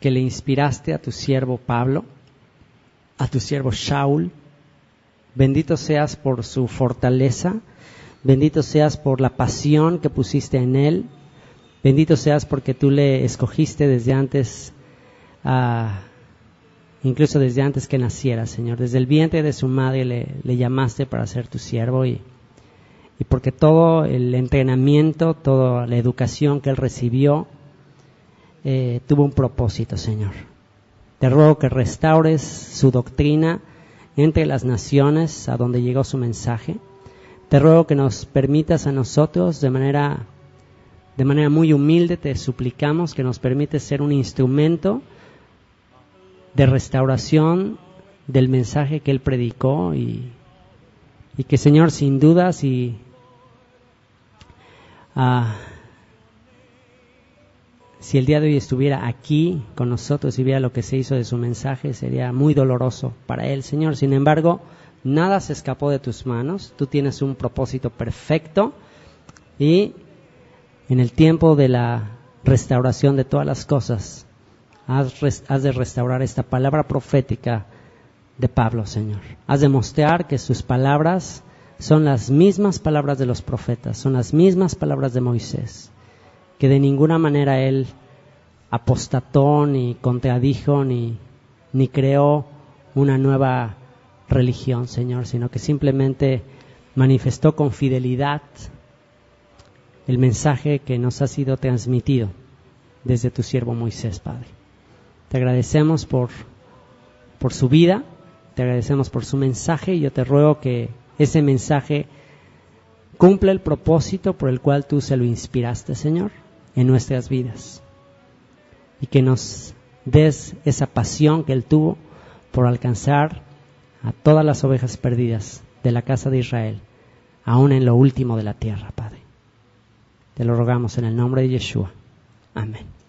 que le inspiraste a tu siervo Pablo. a tu siervo Shaul. Bendito seas por su fortaleza. Bendito seas por la pasión que pusiste en él. Bendito seas porque tú le escogiste desde antes, incluso desde antes que naciera, Señor. Desde el vientre de su madre le llamaste para ser tu siervo y porque todo el entrenamiento, toda la educación que él recibió tuvo un propósito, Señor. Te ruego que restaures su doctrina entre las naciones a donde llegó su mensaje. Te ruego que nos permitas a nosotros de manera muy humilde, te suplicamos que nos permites ser un instrumento de restauración del mensaje que él predicó y que, Señor, sin duda, si el día de hoy estuviera aquí con nosotros y viera lo que se hizo de su mensaje, sería muy doloroso para él, Señor. Sin embargo, nada se escapó de tus manos. Tú tienes un propósito perfecto y en el tiempo de la restauración de todas las cosas, has de restaurar esta palabra profética de Pablo, Señor. Has de mostrar que sus palabras son las mismas palabras de los profetas, son las mismas palabras de Moisés, que de ninguna manera él apostató, ni contradijo, ni creó una nueva religión, Señor, sino que simplemente manifestó con fidelidad el mensaje que nos ha sido transmitido desde tu siervo Moisés, Padre. Te agradecemos por su vida, te agradecemos por su mensaje y yo te ruego que ese mensaje cumpla el propósito por el cual tú se lo inspiraste, Señor, en nuestras vidas y que nos des esa pasión que él tuvo por alcanzar a todas las ovejas perdidas de la casa de Israel, aún en lo último de la tierra, Padre. Te lo rogamos en el nombre de Yeshua. Amén.